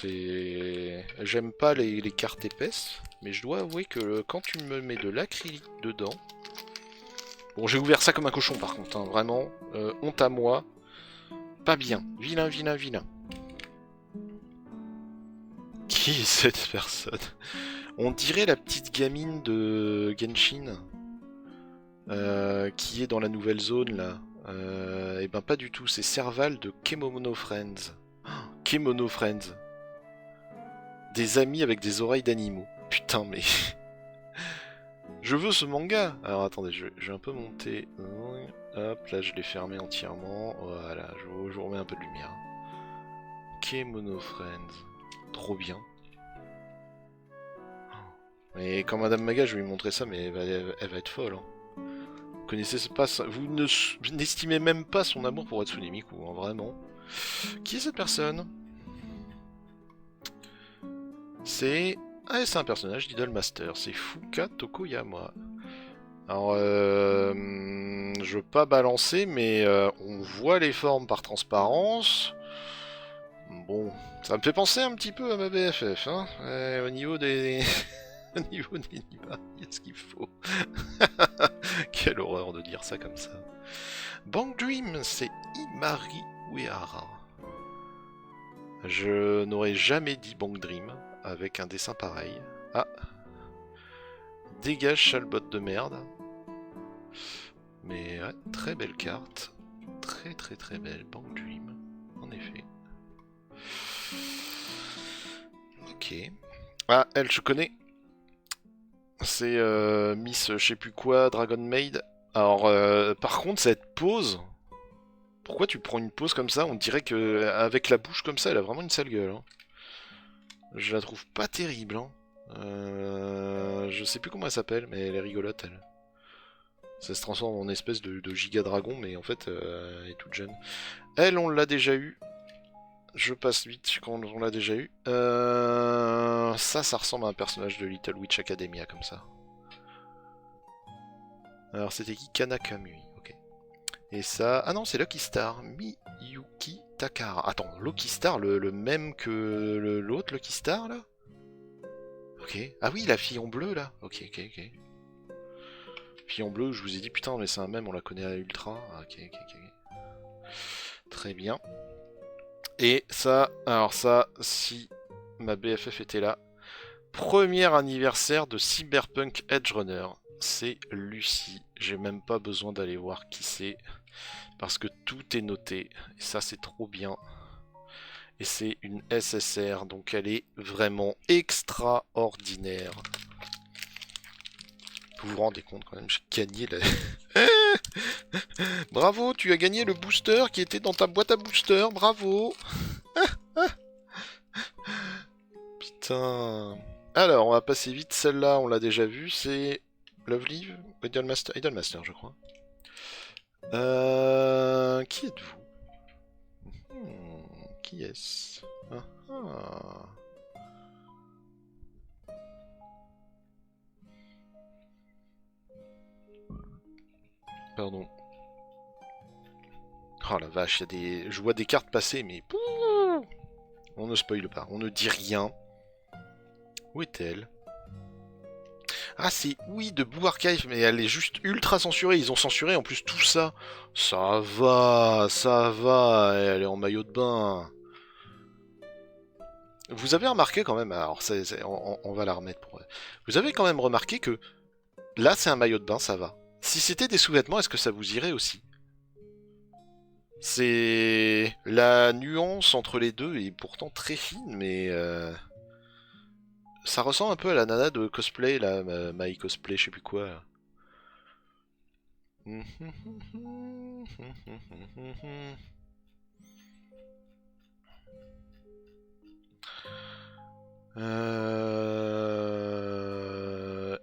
J'aime pas les cartes épaisses, mais je dois avouer que quand tu me mets de l'acrylique dedans... Bon, j'ai ouvert ça comme un cochon par contre, hein, vraiment. Honte à moi. Pas bien. Vilain, vilain, vilain. Qui est cette personne? On dirait la petite gamine de Genshin. Qui est dans la nouvelle zone là. Et ben pas du tout, c'est Serval de Kemono Friends. Oh, Kemono Friends. Des amis avec des oreilles d'animaux. Putain mais... Je veux ce manga. Alors attendez, je vais un peu monter. Hop, là je l'ai fermé entièrement. Voilà, je vous remets un peu de lumière. Kemono Friends. Trop bien. Et quand Madame Maga, je vais lui montrer ça, mais elle va être folle. Hein. Vous connaissez pas ça. Vous n'estimez même pas son amour pour Hatsune Miku, hein, vraiment. Qui est cette personne? C'est... Ah, c'est un personnage d'Idol Master. C'est Fuka Tokoyama. Alors, je veux pas balancer, mais on voit les formes par transparence. Bon, ça me fait penser un petit peu à ma BFF, hein. Au niveau des... Au niveau des Nima, il y a ce qu'il faut. Quelle horreur de dire ça comme ça. Bang Dream, c'est Imari Uehara. Je n'aurais jamais dit Bang Dream avec un dessin pareil. Ah. Dégage chalbot de merde. Mais ouais, très belle carte. Très très très belle, Bang Dream. En effet. Ok. Ah, elle, je connais. C'est Miss je sais plus quoi, Dragon Maid. Alors, par contre, cette pose... Pourquoi tu prends une pose comme ça? On dirait que avec la bouche comme ça, elle a vraiment une sale gueule. Hein. Je la trouve pas terrible. Hein. Je sais plus comment elle s'appelle, mais elle est rigolote, elle. Ça se transforme en espèce de giga dragon, mais en fait, elle est toute jeune. Elle, on l'a déjà eu. Je passe vite quand on l'a déjà eu. Ça ressemble à un personnage de Little Witch Academia, comme ça. Alors, c'était qui? Kanakamui, ok. Et ça... Ah non, c'est Lucky Star. Miyuki Takara. Attends, Lucky Star, le même que l'autre Lucky Star, là? Ok. Ah oui, la fille en bleu, là. Ok, ok, ok. Fille en bleu, je vous ai dit, putain, mais c'est un même, on la connaît à Ultra. Ah, ok, ok, ok. Très bien. Et ça, alors ça, si ma BFF était là, premier anniversaire de Cyberpunk Edge Runner, c'est Lucie. J'ai même pas besoin d'aller voir qui c'est, parce que tout est noté. Et ça, c'est trop bien. Et c'est une SSR, donc elle est vraiment extraordinaire. Vous vous rendez compte quand même, j'ai gagné la... Bravo, tu as gagné le booster qui était dans ta boîte à booster, bravo. Putain. Alors, on va passer vite. Celle-là, on l'a déjà vue. C'est Lovely Idolmaster, Idolmaster, je crois. Qui êtes-vous? Qui est-ce? Ah, ah. Pardon. Oh la vache, il y a des... Je vois des cartes passer, mais... On ne spoile pas, on ne dit rien. Où est-elle? Ah, c'est oui de Blue Archive, mais elle est juste ultra censurée. Ils ont censuré en plus tout ça. Ça va. Elle est en maillot de bain. Vous avez remarqué quand même, alors on va la remettre pour... Vous avez quand même remarqué que là c'est un maillot de bain, ça va. Si c'était des sous-vêtements, est-ce que ça vous irait aussi? C'est... La nuance entre les deux est pourtant très fine, mais... ça ressemble un peu à la nana de cosplay, là, My Cosplay, je sais plus quoi. Là.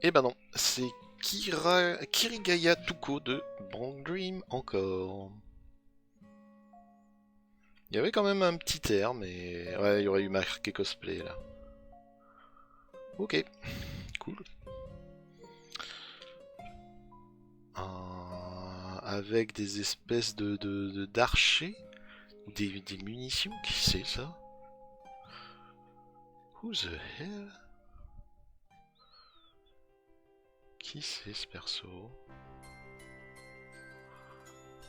Eh ben non, c'est Kirigaya Tuko de Bang Dream encore. Il y avait quand même un petit air, mais ouais, il y aurait eu marqué cosplay là. Ok, cool. Avec des espèces d'archers ou des munitions, qui c'est ça? Who the hell? Qui c'est ce perso?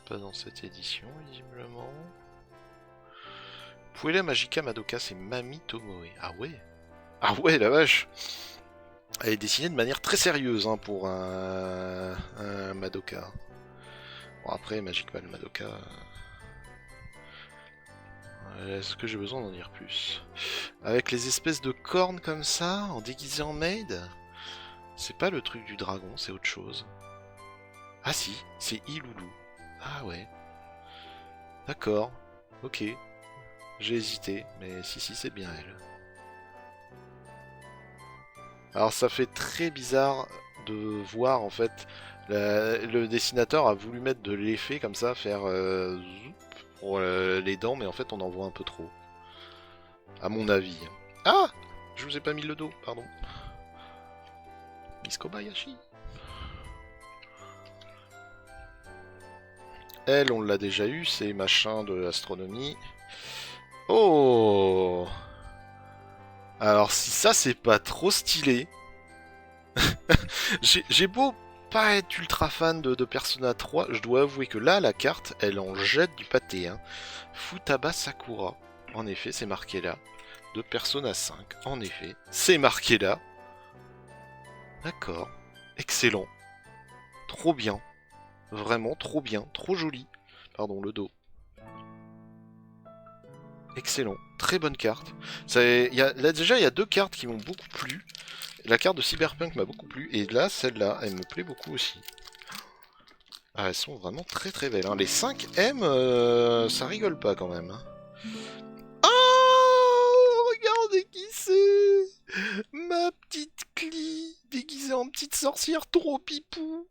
Pas dans cette édition, visiblement. Puella Magica Madoka, c'est Mami Tomoe. Ah ouais? Ah ouais, la vache! Elle est dessinée de manière très sérieuse hein, pour un Madoka. Bon, après, Magic Man Madoka. Est-ce que j'ai besoin d'en dire plus? Avec les espèces de cornes comme ça, en déguisé en maid? C'est pas le truc du dragon, c'est autre chose. Ah si, c'est Iloulou. Ah ouais. D'accord. Ok. J'ai hésité, mais si, c'est bien elle. Alors ça fait très bizarre de voir en fait le dessinateur a voulu mettre de l'effet comme ça, faire zoup pour les dents, mais en fait on en voit un peu trop. À mon avis. Ah! Je vous ai pas mis le dos, pardon. Miss Kobayashi. Elle, on l'a déjà eu, c'est machin de l'astronomie. Oh! Alors si ça c'est pas trop stylé, j'ai beau pas être ultra fan de Persona 3, je dois avouer que là la carte elle en jette du pâté. Hein. Futaba Sakura, en effet c'est marqué là. De Persona 5, en effet, c'est marqué là. D'accord, excellent, trop bien, vraiment trop bien, trop joli. Pardon, le dos. Excellent, très bonne carte. Là déjà il y a deux cartes qui m'ont beaucoup plu. La carte de Cyberpunk m'a beaucoup plu, et là, celle-là, elle me plaît beaucoup aussi. Ah, elles sont vraiment très très belles. Hein. Les 5M, ça rigole pas quand même. Hein. Oh, regardez qui c'est! Ma petite Cli, déguisée en petite sorcière trop pipou.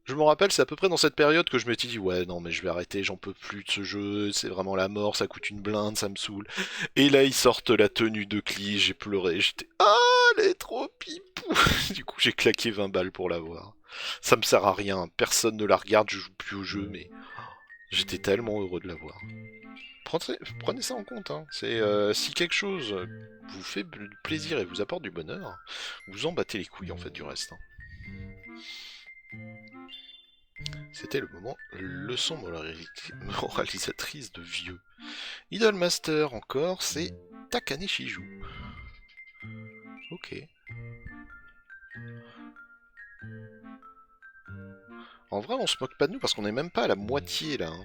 Je me rappelle, c'est à peu près dans cette période que je m'étais dit ouais non mais je vais arrêter, j'en peux plus de ce jeu, c'est vraiment la mort, ça coûte une blinde, ça me saoule. Et là ils sortent la tenue de Cli, j'ai pleuré, j'étais ah elle est trop pipou. Du coup j'ai claqué 20 balles pour l'avoir. Ça me sert à rien, personne ne la regarde, je joue plus au jeu, mais j'étais tellement heureux de l'avoir. Prenez ça en compte, hein. C'est si quelque chose vous fait plaisir et vous apporte du bonheur, vous en battez les couilles en fait du reste. Hein. C'était le moment leçon moralisatrice de vieux. Idolmaster encore, c'est Takane Shiju. Ok. En vrai, on se moque pas de nous parce qu'on est même pas à la moitié là. Hein.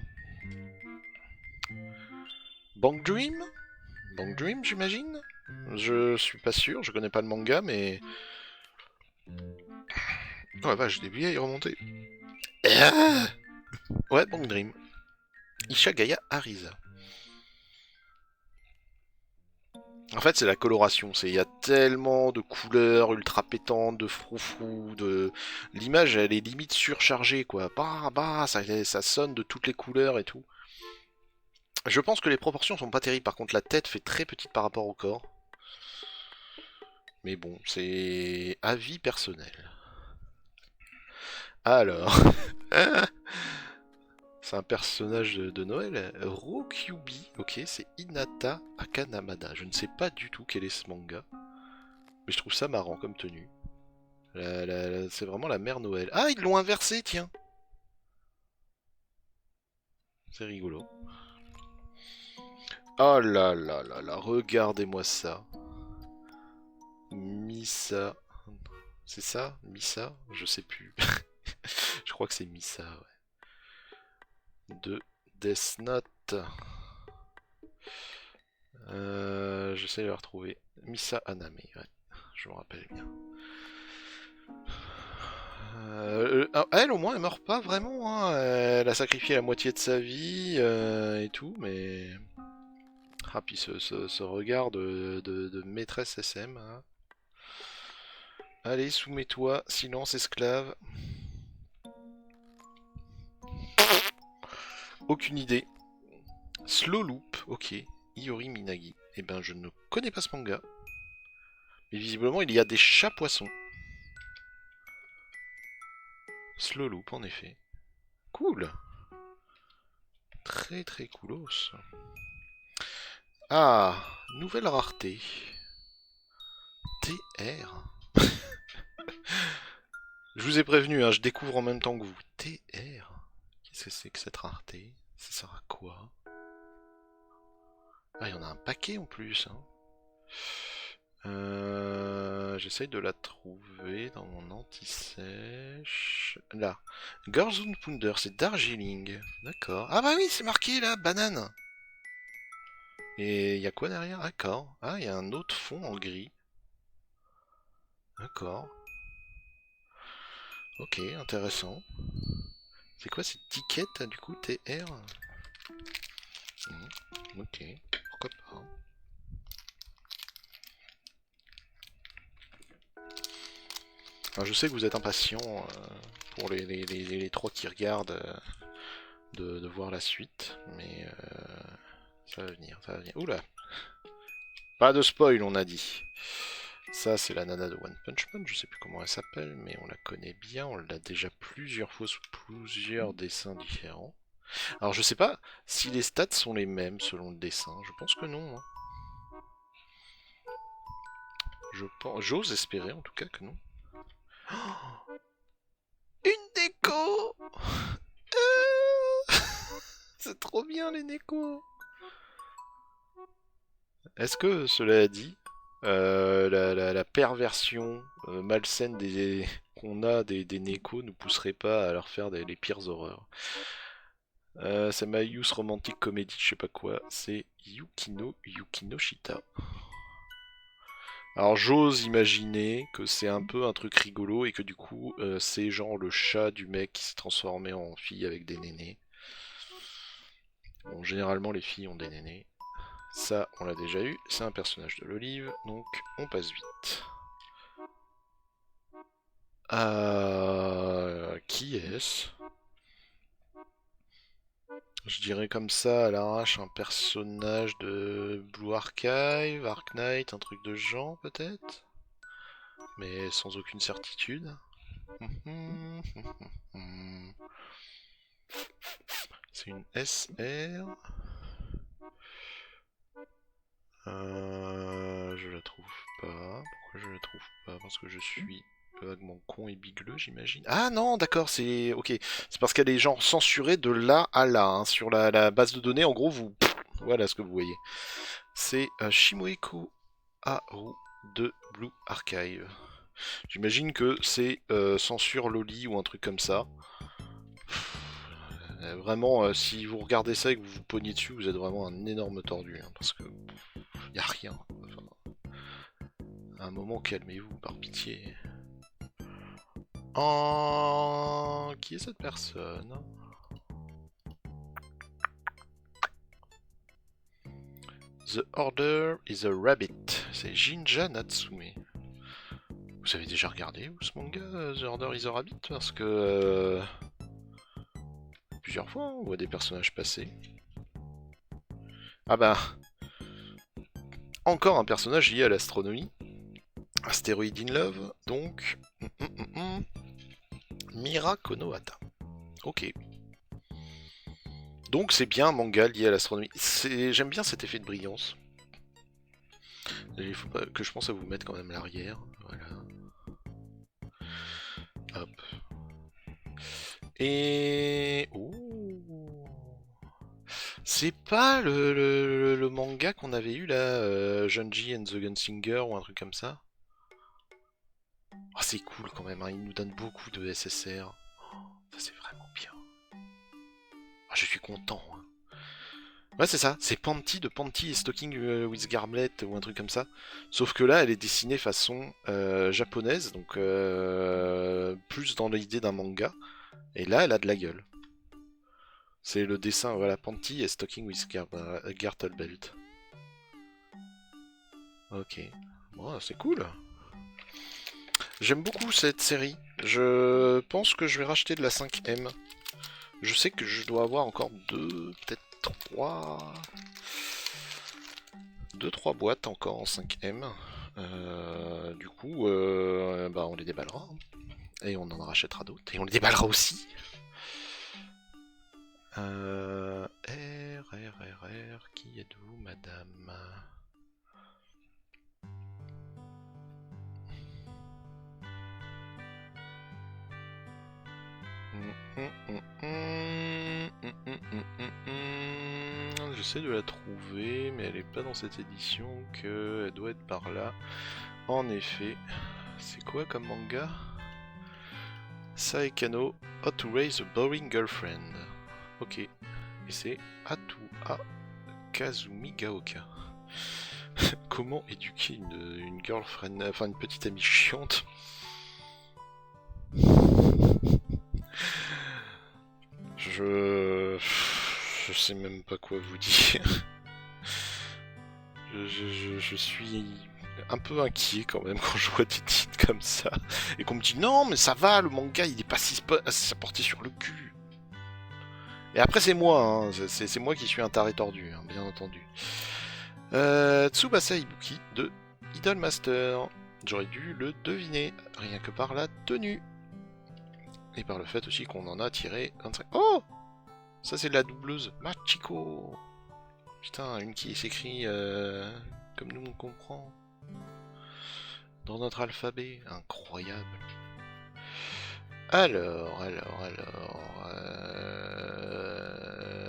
Bang Dream Bang Dream, j'imagine. Je suis pas sûr, je connais pas le manga, mais... Oh la vache, des billets à y remonter. Ah ouais, Bang Dream. Ishagaya Arisa. En fait, c'est la coloration. Il y a tellement de couleurs ultra pétantes, de froufrou, de... L'image, elle est limite surchargée, quoi. Ça sonne de toutes les couleurs et tout. Je pense que les proportions sont pas terribles. Par contre, la tête fait très petite par rapport au corps. Mais bon, c'est avis personnel. Alors... C'est un personnage de Noël. Rokyubi, ok, c'est Hinata Akanamada. Je ne sais pas du tout quel est ce manga. Mais je trouve ça marrant comme tenue. C'est vraiment la mère Noël. Ah, ils l'ont inversé, tiens. C'est rigolo. Oh là là là là, regardez-moi ça. Misa. C'est ça Misa? Je sais plus. Je crois que c'est Misa, ouais. De Death Note. J'essaie de la retrouver. Misa Haname, ouais, je me rappelle bien. Elle au moins elle meurt pas vraiment, hein. Elle a sacrifié la moitié de sa vie et tout, mais... Ah puis ce regard de maîtresse SM, hein. Allez, soumets-toi, silence esclave. Aucune idée. Slow Loop, ok. Iori Minagi. Eh ben je ne connais pas ce manga. Mais visiblement il y a des chats poissons. Slow Loop en effet. Cool. Très très coolos. Ah, nouvelle rareté. TR. Je vous ai prévenu, hein, je découvre en même temps que vous. TR. Qu'est-ce que c'est que cette rareté? Ça sert à quoi? Ah, il y en a un paquet en plus, hein. J'essaye de la trouver dans mon anti-sèche. Là. Girls und Pounder, c'est Darjeeling. D'accord. Ah bah oui, c'est marqué là, banane. Et il y a quoi derrière? D'accord. Ah, il y a un autre fond en gris. D'accord. Ok, intéressant. C'est quoi cette étiquette du coup? TR? Ok, pourquoi pas. Alors, je sais que vous êtes impatients pour les trois qui regardent de voir la suite, mais ça va venir, ça va venir. Oula! Pas de spoil, on a dit. Ça, c'est la nana de One Punch Man, je sais plus comment elle s'appelle, mais on la connaît bien, on l'a déjà plusieurs fois sous plusieurs dessins différents. Alors, je sais pas si les stats sont les mêmes selon le dessin, je pense que non, hein. J'ose espérer en tout cas que non. Oh, une déco! C'est trop bien les Neko! Est-ce que, cela dit, la perversion malsaine qu'on a des Neko nous pousserait pas à leur faire les pires horreurs? C'est ma Youth Romantic Comedy, je sais pas quoi, c'est Yukino Shita. Alors j'ose imaginer que c'est un peu un truc rigolo et que du coup c'est genre le chat du mec qui s'est transformé en fille avec des nénés. Bon, généralement les filles ont des nénés. Ça, on l'a déjà eu. C'est un personnage de l'Olive, donc on passe vite. Qui est-ce? Je dirais comme ça à l'arrache un personnage de Blue Archive, Arc Knight, un truc de genre peut-être? Mais sans aucune certitude. C'est une SR. Je la trouve pas. Pourquoi je la trouve pas? Parce que je suis vaguement con et bigleux, j'imagine. Ah non, d'accord, c'est... Ok. C'est parce qu'elle est genre censurée de là à là, hein. Sur la base de données, en gros, vous... Voilà ce que vous voyez. C'est Shimoeko Haru de Blue Archive. J'imagine que c'est censure Loli ou un truc comme ça. Vraiment, si vous regardez ça et que vous vous pognez dessus, vous êtes vraiment un énorme tordu, hein, parce que y a rien. Enfin, à un moment, calmez-vous, par pitié. Oh, qui est cette personne? The Order is a Rabbit. C'est Jinja Natsume. Vous avez déjà regardé, vous, ce manga, The Order is a Rabbit? Parce que... plusieurs fois, on voit des personnages passer. Ah bah... Encore un personnage lié à l'astronomie. Asteroid in Love, donc... Mira Konohata. Ok. Donc c'est bien un manga lié à l'astronomie. J'aime bien cet effet de brillance. Il faut pas que je pense à vous mettre quand même l'arrière. Voilà. Hop. Et... Oh. C'est pas le manga qu'on avait eu là, Junji and the Gunslinger ou un truc comme ça? Oh, c'est cool quand même, hein. Il nous donne beaucoup de SSR. Oh, ça c'est vraiment bien. Ah, je suis content, hein. Ouais, c'est ça, c'est Panty de Panty et Stalking with Garblet ou un truc comme ça. Sauf que là, elle est dessinée façon japonaise, donc plus dans l'idée d'un manga. Et là, elle a de la gueule. C'est le dessin, voilà, Panty et Stalking with Gartlebelt. Ok. Bon, c'est cool. J'aime beaucoup cette série. Je pense que je vais racheter de la 5M. Je sais que je dois avoir encore peut-être 3... 2-3 boîtes encore en 5M. Du coup, bah, on les déballera. Et on en rachètera d'autres. Et on les déballera aussi. Qui êtes-vous, madame? J'essaie de la trouver, mais elle est pas dans cette édition, que elle doit être par là. En effet, c'est quoi comme manga? Saekano, How to Raise a Boring Girlfriend. Ok, et c'est Hatua Kazumi Gaoka. Comment éduquer une girlfriend, enfin une petite amie chiante? Je sais même pas quoi vous dire. Je suis un peu inquiet quand même quand je vois des titres comme ça. Et qu'on me dit non mais ça va, le manga il est pas si porté sur le cul. Et après c'est moi, hein, c'est moi qui suis un taré tordu, hein, bien entendu. Tsubasa Ibuki de Idolmaster. J'aurais dû le deviner, rien que par la tenue. Et par le fait aussi qu'on en a tiré 25... Oh! Ça c'est de la doubleuse. Machiko! Putain, une qui s'écrit comme nous on comprend. Dans notre alphabet. Incroyable. Alors...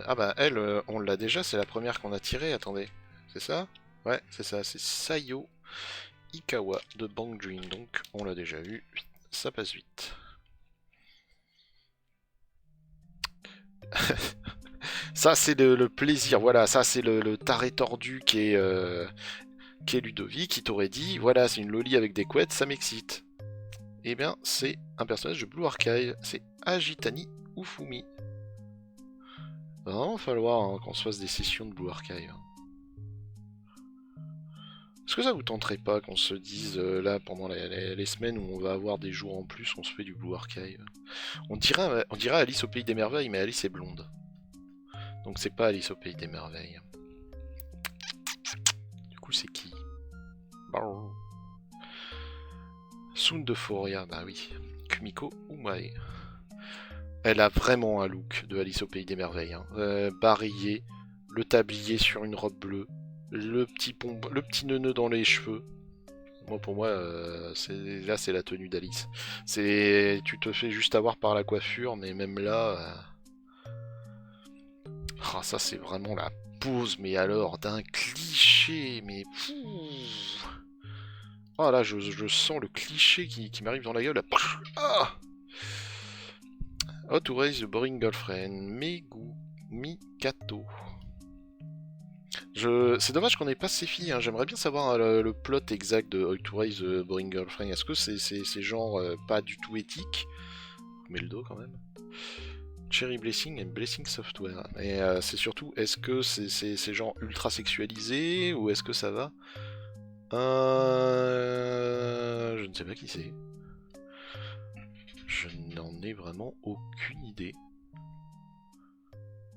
Ah bah elle, on l'a déjà, c'est la première qu'on a tirée, attendez. C'est ça? Ouais, c'est ça, c'est Sayo Ikawa de Bang Dream, donc on l'a déjà vu, ça passe vite. Ça c'est le plaisir, voilà, ça c'est le taré tordu qui est Ludovic, qui t'aurait dit, voilà, c'est une loli avec des couettes, ça m'excite. Eh bien, c'est un personnage de Blue Archive, c'est Agitani Ufumi. Va vraiment falloir hein, qu'on se fasse des sessions de Blue Archive. Est-ce que ça vous tenterait pas qu'on se dise là pendant les semaines où on va avoir des jours en plus, on se fait du Blue Archive? On dirait Alice au Pays des Merveilles, mais Alice est blonde. Donc c'est pas Alice au Pays des Merveilles. Du coup c'est qui? Soon de Foria, bah oui. Kumiko Umae. Elle a vraiment un look de Alice au Pays des Merveilles. Hein. Barillet, le tablier sur une robe bleue, le petit nœud dans les cheveux. Moi, pour moi, là, c'est la tenue d'Alice. Tu te fais juste avoir par la coiffure, mais même là, ça c'est vraiment la pose, mais alors d'un cliché, mais ah là, je sens le cliché qui m'arrive dans la gueule. Là. Ah How to Raise a Boring Girlfriend, Megu Mikato. C'est dommage qu'on ait pas ces filles, hein. J'aimerais bien savoir le plot exact de How to Raise a Boring Girlfriend. Est-ce que c'est genre pas du tout éthique? Mais le dos quand même. Cherry Blessing et Blessing Software. Et c'est surtout, est-ce que c'est genre ultra sexualisé ou est-ce que ça va? Je ne sais pas qui c'est. Je n'en ai vraiment aucune idée.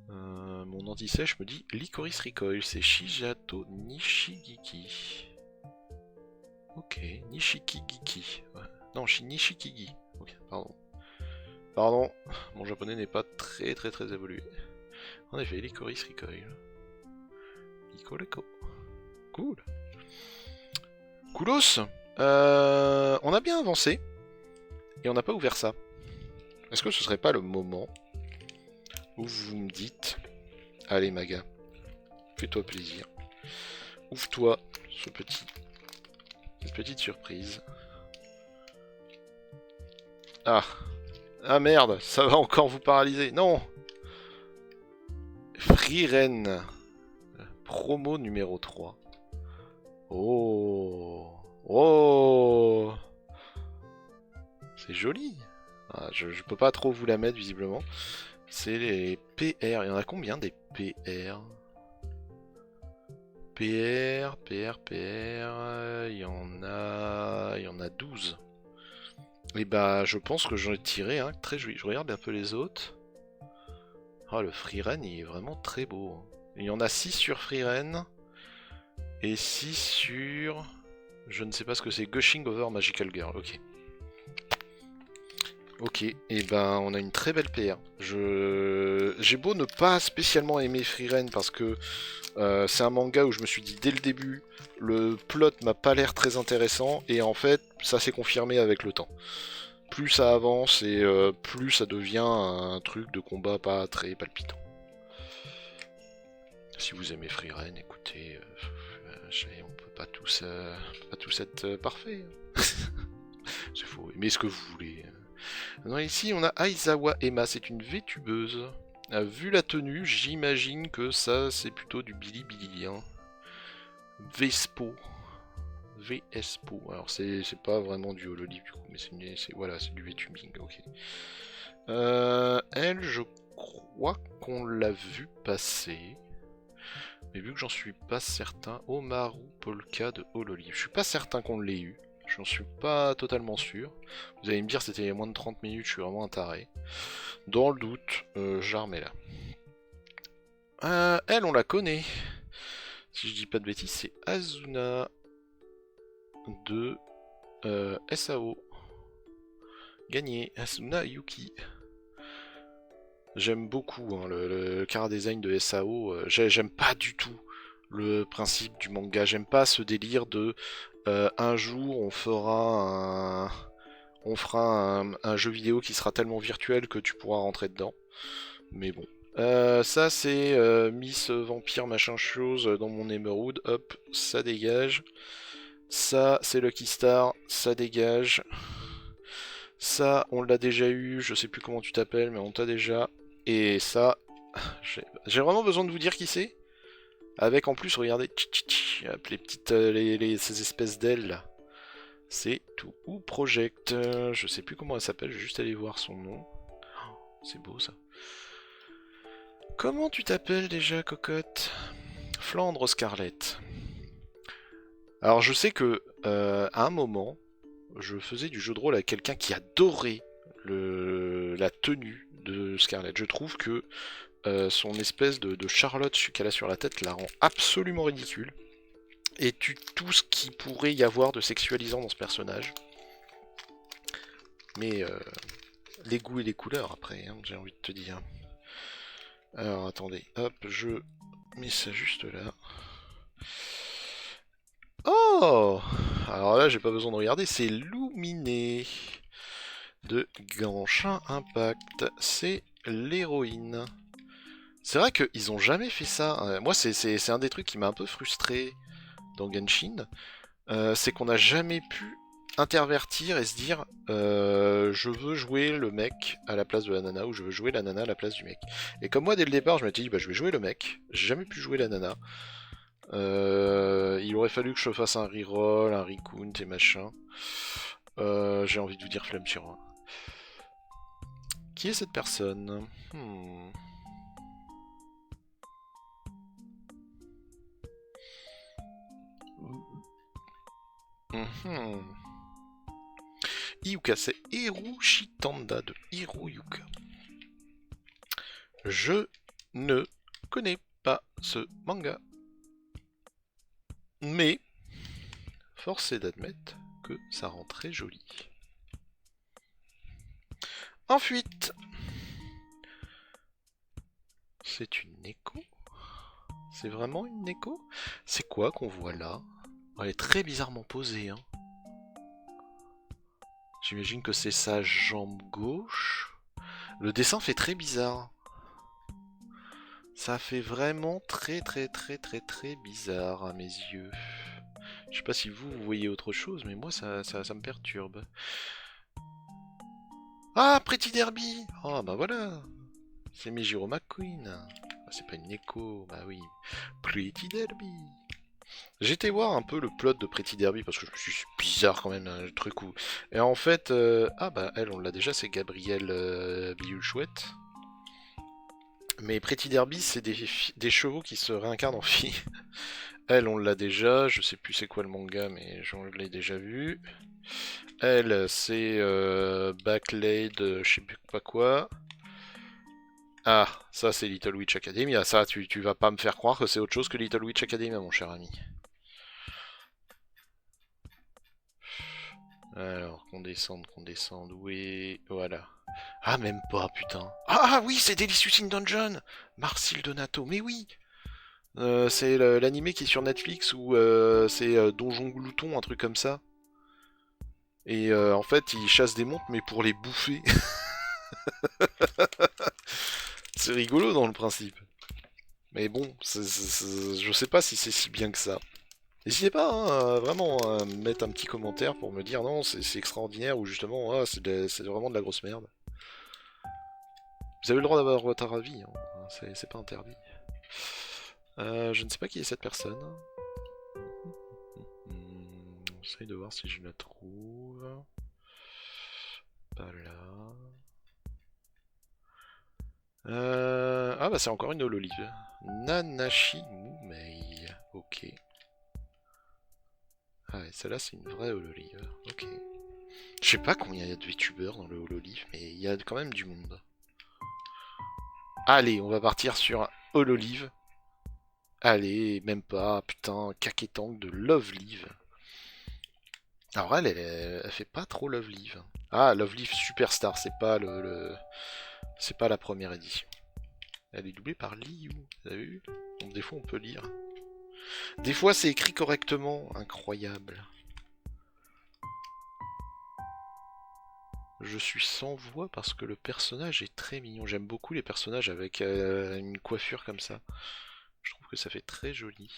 Mon anti-sèche me dit Licorice Recoil, c'est Shijato Nishigiki. Ok, Nishikigiki. Ouais. Non, Nishikigi. Ok, pardon. Pardon, mon japonais n'est pas très évolué. En effet, Licorice Recoil. Lico. Cool. Coolos. On a bien avancé. Et on n'a pas ouvert ça. Est-ce que ce serait pas le moment où vous me dites allez Maga, fais-toi plaisir. Ouvre-toi cette petite surprise. Ah merde, ça va encore vous paralyser. Non. Frieren. promo numéro 3. Oh. Oh. C'est joli. Ah, je peux pas trop vous la mettre visiblement. C'est les PR. Il y en a combien des PR? PR. Il y en a 12. Et bah, je pense que j'en ai tiré un très joli. Je regarde un peu les autres. Ah, le Freeren, il est vraiment très beau. Il y en a 6 sur Freeren. Et 6 sur... Je ne sais pas ce que c'est. Gushing Over Magical Girl. Ok. Ok, et ben on a une très belle PR. J'ai beau ne pas spécialement aimer Freeren parce que c'est un manga où je me suis dit dès le début, le plot m'a pas l'air très intéressant, et en fait ça s'est confirmé avec le temps. Plus ça avance et plus ça devient un truc de combat pas très palpitant. Si vous aimez Freeren, écoutez, on peut pas tous être parfait. C'est faux, aimez ce que vous voulez. Non, ici on a Aizawa Emma, c'est une VTubeuse. Vu la tenue, j'imagine que ça c'est plutôt du Bilibili. Hein. Vespo. VSpo. Alors c'est pas vraiment du Hololive du coup, mais c'est du VTubing, ok. Elle, je crois qu'on l'a vu passer. Mais vu que j'en suis pas certain, Omaru Polka de Hololive. Je suis pas certain qu'on l'ait eu. J'en suis pas totalement sûr. Vous allez me dire c'était moins de 30 minutes, je suis vraiment un taré. Dans le doute, je la remets là. Elle, on la connaît. Si je dis pas de bêtises, c'est Azuna de SAO. Gagné, Asuna Yuki. J'aime beaucoup hein, le chara-design de SAO. J'aime pas du tout le principe du manga. J'aime pas ce délire de un jour on fera un jeu vidéo qui sera tellement virtuel que tu pourras rentrer dedans. Mais bon. Ça c'est Miss Vampire machin chose dans mon Emerald. Hop, ça dégage. Ça c'est Lucky Star, ça dégage. Ça on l'a déjà eu, je sais plus comment tu t'appelles, mais on t'a déjà. Et ça, j'ai vraiment besoin de vous dire qui c'est. Avec en plus, regardez, les petites, ces espèces d'ailes là. C'est tout ou Project. Je sais plus comment elle s'appelle, je vais juste aller voir son nom. Oh, c'est beau ça. Comment tu t'appelles déjà, cocotte? Flandre Scarlett. Alors je sais que à un moment, je faisais du jeu de rôle avec quelqu'un qui adorait la tenue de Scarlett. Je trouve que son espèce de Charlotte qu'elle a sur la tête la rend absolument ridicule. Et tue tout ce qui pourrait y avoir de sexualisant dans ce personnage. Mais les goûts et les couleurs après, hein, j'ai envie de te dire. Alors attendez, hop, je mets ça juste là. Oh! Alors là, j'ai pas besoin de regarder, c'est Luminé de Genshin Impact. C'est l'héroïne. C'est vrai qu'ils ont jamais fait ça. Moi, c'est un des trucs qui m'a un peu frustré dans Genshin. C'est qu'on n'a jamais pu intervertir et se dire je veux jouer le mec à la place de la nana ou je veux jouer la nana à la place du mec. Et comme moi dès le départ je m'étais dit bah je vais jouer le mec, j'ai jamais pu jouer la nana. Il aurait fallu que je fasse un reroll, un recount et machin. J'ai envie de vous dire flemme sur un. Qui est cette personne? Iyuka, c'est Hirushi Tanda de Hiruyuka. Je ne connais pas ce manga. Mais, force est d'admettre que ça rend très joli. Ensuite, c'est une Neko. C'est vraiment une Neko? C'est quoi qu'on voit là? Elle est très bizarrement posée, hein. J'imagine que c'est sa jambe gauche. Le dessin fait très bizarre. Ça fait vraiment très bizarre à mes yeux. Je sais pas si vous voyez autre chose, mais moi ça me perturbe. Ah, Pretty Derby! Ah bah voilà! C'est Mijiro McQueen. c'est pas une Neko, bah oui. Pretty Derby. J'étais voir un peu le plot de Pretty Derby parce que je me suis dit, c'est bizarre quand même, hein, le truc où... Et en fait, ah bah elle on l'a déjà, c'est Gabrielle Billou-Chouette. Mais Pretty Derby c'est des chevaux qui se réincarnent en filles. Elle on l'a déjà, je sais plus c'est quoi le manga mais je l'ai déjà vu. Elle c'est Backlade, je sais plus pas quoi. Ah, ça c'est Little Witch Academia, ça tu vas pas me faire croire que c'est autre chose que Little Witch Academia mon cher ami. Alors, qu'on descende, oui, voilà. Ah, même pas, putain. Ah oui, c'est Delicious in Dungeon. Marcel Donato, mais oui. C'est l'animé qui est sur Netflix où c'est Donjon Glouton, un truc comme ça. Et en fait, ils chassent des montres, mais pour les bouffer. C'est rigolo dans le principe. Mais bon, je sais pas si c'est si bien que ça. N'hésitez pas, hein, vraiment, à mettre un petit commentaire pour me dire non, c'est extraordinaire ou justement, ah, c'est vraiment de la grosse merde. Vous avez le droit d'avoir votre avis, hein, c'est pas interdit. Je ne sais pas qui est cette personne. J'essaye de voir si je la trouve. Pas là. Ah bah c'est encore une hololive. Nanashi Mumei. Ok. Ah ouais, celle-là c'est une vraie hololive. Ok. Je sais pas combien il y a de VTubers dans le hololive, mais il y a quand même du monde. Allez, on va partir sur un hololive. Allez, même pas, putain, Kaketang de Love Live. Alors elle fait pas trop Love Live. Ah, Love Live Superstar, c'est pas c'est pas la première édition. Elle est doublée par Liu, vous avez vu? Donc des fois on peut lire. Des fois c'est écrit correctement, incroyable. Je suis sans voix parce que le personnage est très mignon. J'aime beaucoup les personnages avec une coiffure comme ça. Je trouve que ça fait très joli.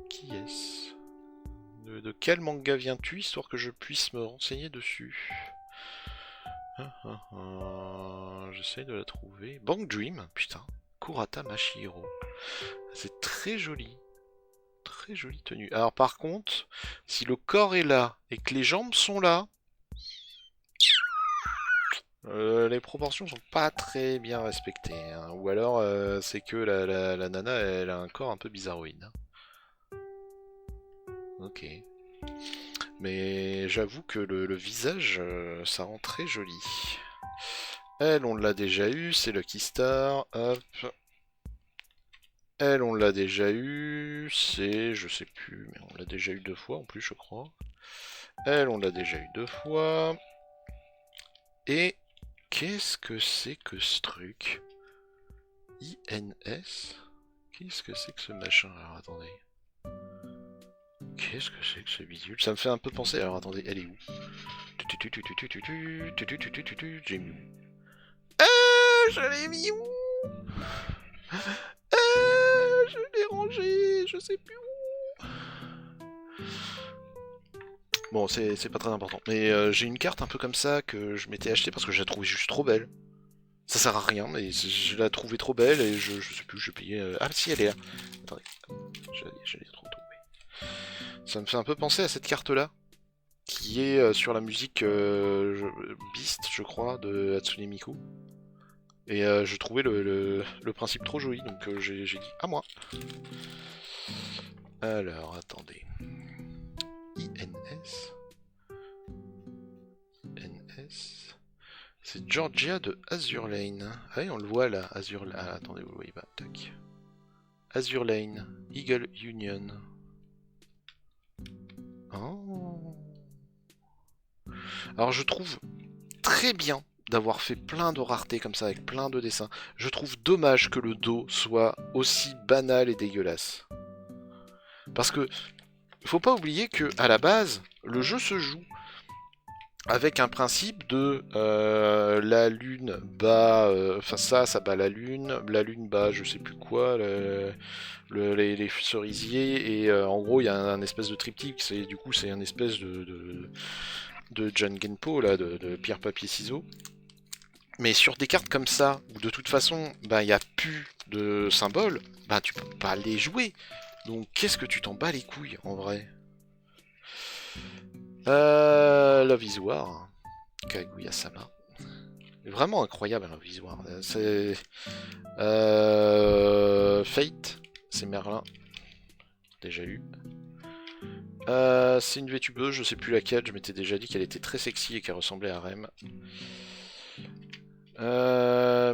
Qui est-ce? De quel manga viens-tu, histoire que je puisse me renseigner dessus? J'essaie de la trouver. Bank Dream, putain. Kurata Mashihiro. C'est très joli. Très jolie tenue. Alors par contre, si le corps est là et que les jambes sont là, les proportions sont pas très bien respectées, hein. Ou alors c'est que la nana elle a un corps un peu bizarroïde. Ok. Mais j'avoue que le visage, ça rend très joli. Elle, on l'a déjà eu, c'est Lucky Star. Hop. Elle, on l'a déjà eu, c'est, je sais plus, mais on l'a déjà eu 2 fois en plus, je crois. Elle, on l'a déjà eu 2 fois. Et qu'est-ce que c'est que ce truc? INS? Qu'est-ce que c'est que ce machin? Alors attendez. Qu'est-ce que c'est que ce bidule? Ça me fait un peu penser. Alors attendez, elle est où? J'ai mis où? Je l'ai mis où? Je l'ai rangé, je sais plus où. Bon, c'est pas très important. Mais j'ai une carte un peu comme ça que je m'étais acheté parce que je la trouvais juste trop belle. Ça sert à rien, mais je la trouvais trop belle et je sais plus, je payais. Ah si, elle est là. Attendez, je l'ai trop trouvée. Ça me fait un peu penser à cette carte-là, qui est sur la musique Beast, je crois, de Hatsune Miku. Et je trouvais le principe trop joli, donc j'ai dit à moi. Alors, attendez. INS. NS. C'est Georgia de Azur Lane. Ah oui, on le voit là, Azur Lane. Ah, attendez, vous le voyez pas. Tac. Azur Lane. Eagle Union. Oh. Alors je trouve très bien d'avoir fait plein de raretés comme ça, avec plein de dessins. Je trouve dommage que le dos soit aussi banal et dégueulasse. Parce que, faut pas oublier que à la base, le jeu se joue avec un principe de la lune bat, enfin ça bat la lune bat je sais plus quoi, les cerisiers, et en gros il y a un espèce de triptyque, du coup c'est un espèce de John Genpo là, de pierre papier ciseaux. Mais sur des cartes comme ça, où de toute façon, bah, il n'y a plus de symboles, bah, tu peux pas les jouer. Donc, qu'est-ce que tu t'en bats les couilles, en vrai? Love is War. Kaguya-sama. Vraiment incroyable, Love is War. C'est... Fate. C'est Merlin. Déjà eu. C'est une VTubeuse, je sais plus laquelle, je m'étais déjà dit qu'elle était très sexy et qu'elle ressemblait à Rem.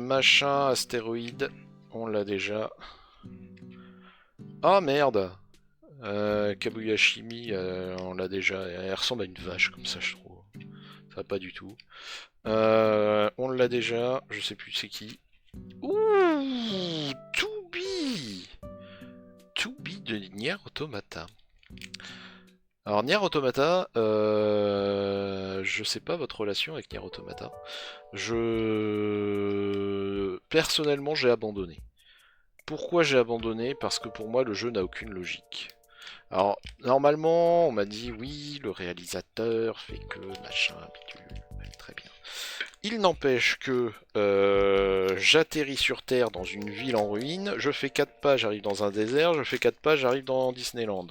Machin, astéroïde, on l'a déjà. Ah merde. Kabuya Shimi, on l'a déjà. Elle ressemble à une vache comme ça, je trouve. Ça va pas du tout. On l'a déjà, je sais plus c'est qui. Ouh, Toubi Toubi de Nier Automata. Alors Nier Automata, je sais pas votre relation avec Nier Automata. Personnellement, j'ai abandonné. Pourquoi j'ai abandonné? Parce que pour moi, le jeu n'a aucune logique. Alors, normalement, on m'a dit oui, le réalisateur fait que machin, bidule, ouais, très bien. Il n'empêche que j'atterris sur Terre dans une ville en ruine, je fais 4 pas, j'arrive dans un désert, je fais 4 pas, j'arrive dans Disneyland.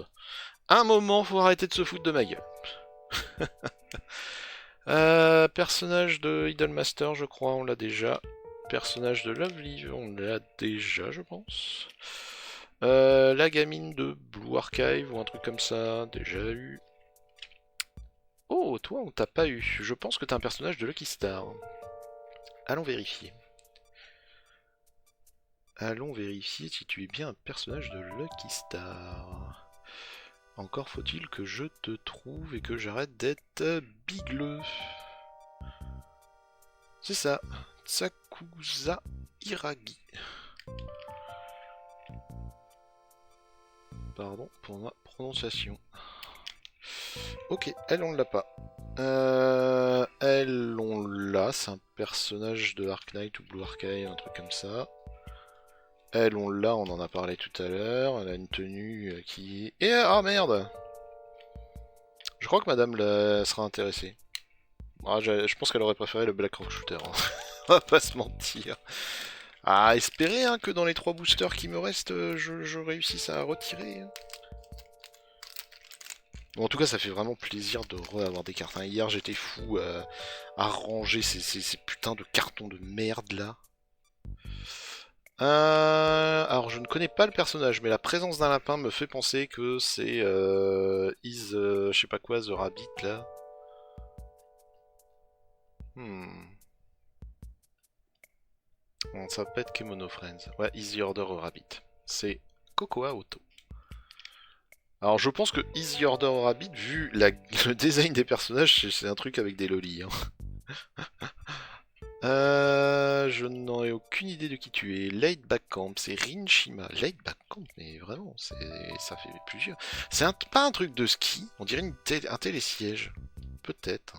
Un moment, faut arrêter de se foutre de ma gueule. Personnage de Idolmaster, je crois, on l'a déjà. Personnage de Lovely, on l'a déjà, je pense. La gamine de Blue Archive ou un truc comme ça, déjà eu. Oh, toi, on t'a pas eu. Je pense que t'es un personnage de Lucky Star. Allons vérifier. Allons vérifier si tu es bien un personnage de Lucky Star. Encore faut-il que je te trouve et que j'arrête d'être bigleux. C'est ça, Tsakusa Hiragi. Pardon pour ma prononciation. Ok, elle on l'a pas. Elle on l'a, c'est un personnage de Ark Knight ou Blue Archive, un truc comme ça. Elle on l'a, on en a parlé tout à l'heure. Elle a une tenue qui... Et ah merde! Je crois que madame sera intéressée. Ah, je pense qu'elle aurait préféré le Black Rock Shooter. Hein. On va pas se mentir. À espérer hein, que dans les 3 boosters qui me restent, je réussisse à retirer. Bon, en tout cas, ça fait vraiment plaisir de re-avoir des cartes. Hein. Hier, j'étais fou à ranger ces putains de cartons de merde là. Alors, je ne connais pas le personnage, mais la présence d'un lapin me fait penser que c'est je sais pas quoi, The Rabbit là. Bon, ça va pas être Kemono Friends. Ouais, Easy Order Rabbit. C'est Cocoa Auto. Alors je pense que Easy Order Rabbit, vu le design des personnages, c'est un truc avec des lolis. Hein. Je n'en ai aucune idée de qui tu es. Laid Back Camp, c'est Rinshima. Laid Back Camp, mais vraiment, ça fait plusieurs. C'est pas un truc de ski, on dirait un télésiège. Peut-être.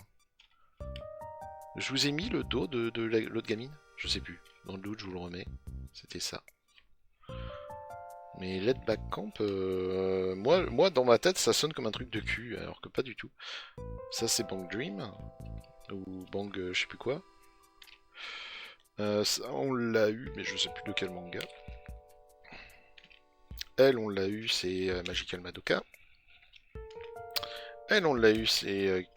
Je vous ai mis le dos de l'autre gamine. Je sais plus. Dans le doute, je vous le remets. C'était ça. Mais Let Back Camp, moi, dans ma tête, ça sonne comme un truc de cul, alors que pas du tout. Ça, c'est Bang Dream. Ou Bang, je sais plus quoi. Ça, on l'a eu, mais je sais plus de quel manga. Elle, on l'a eu, c'est Magical Madoka. Elle, on l'a eu, c'est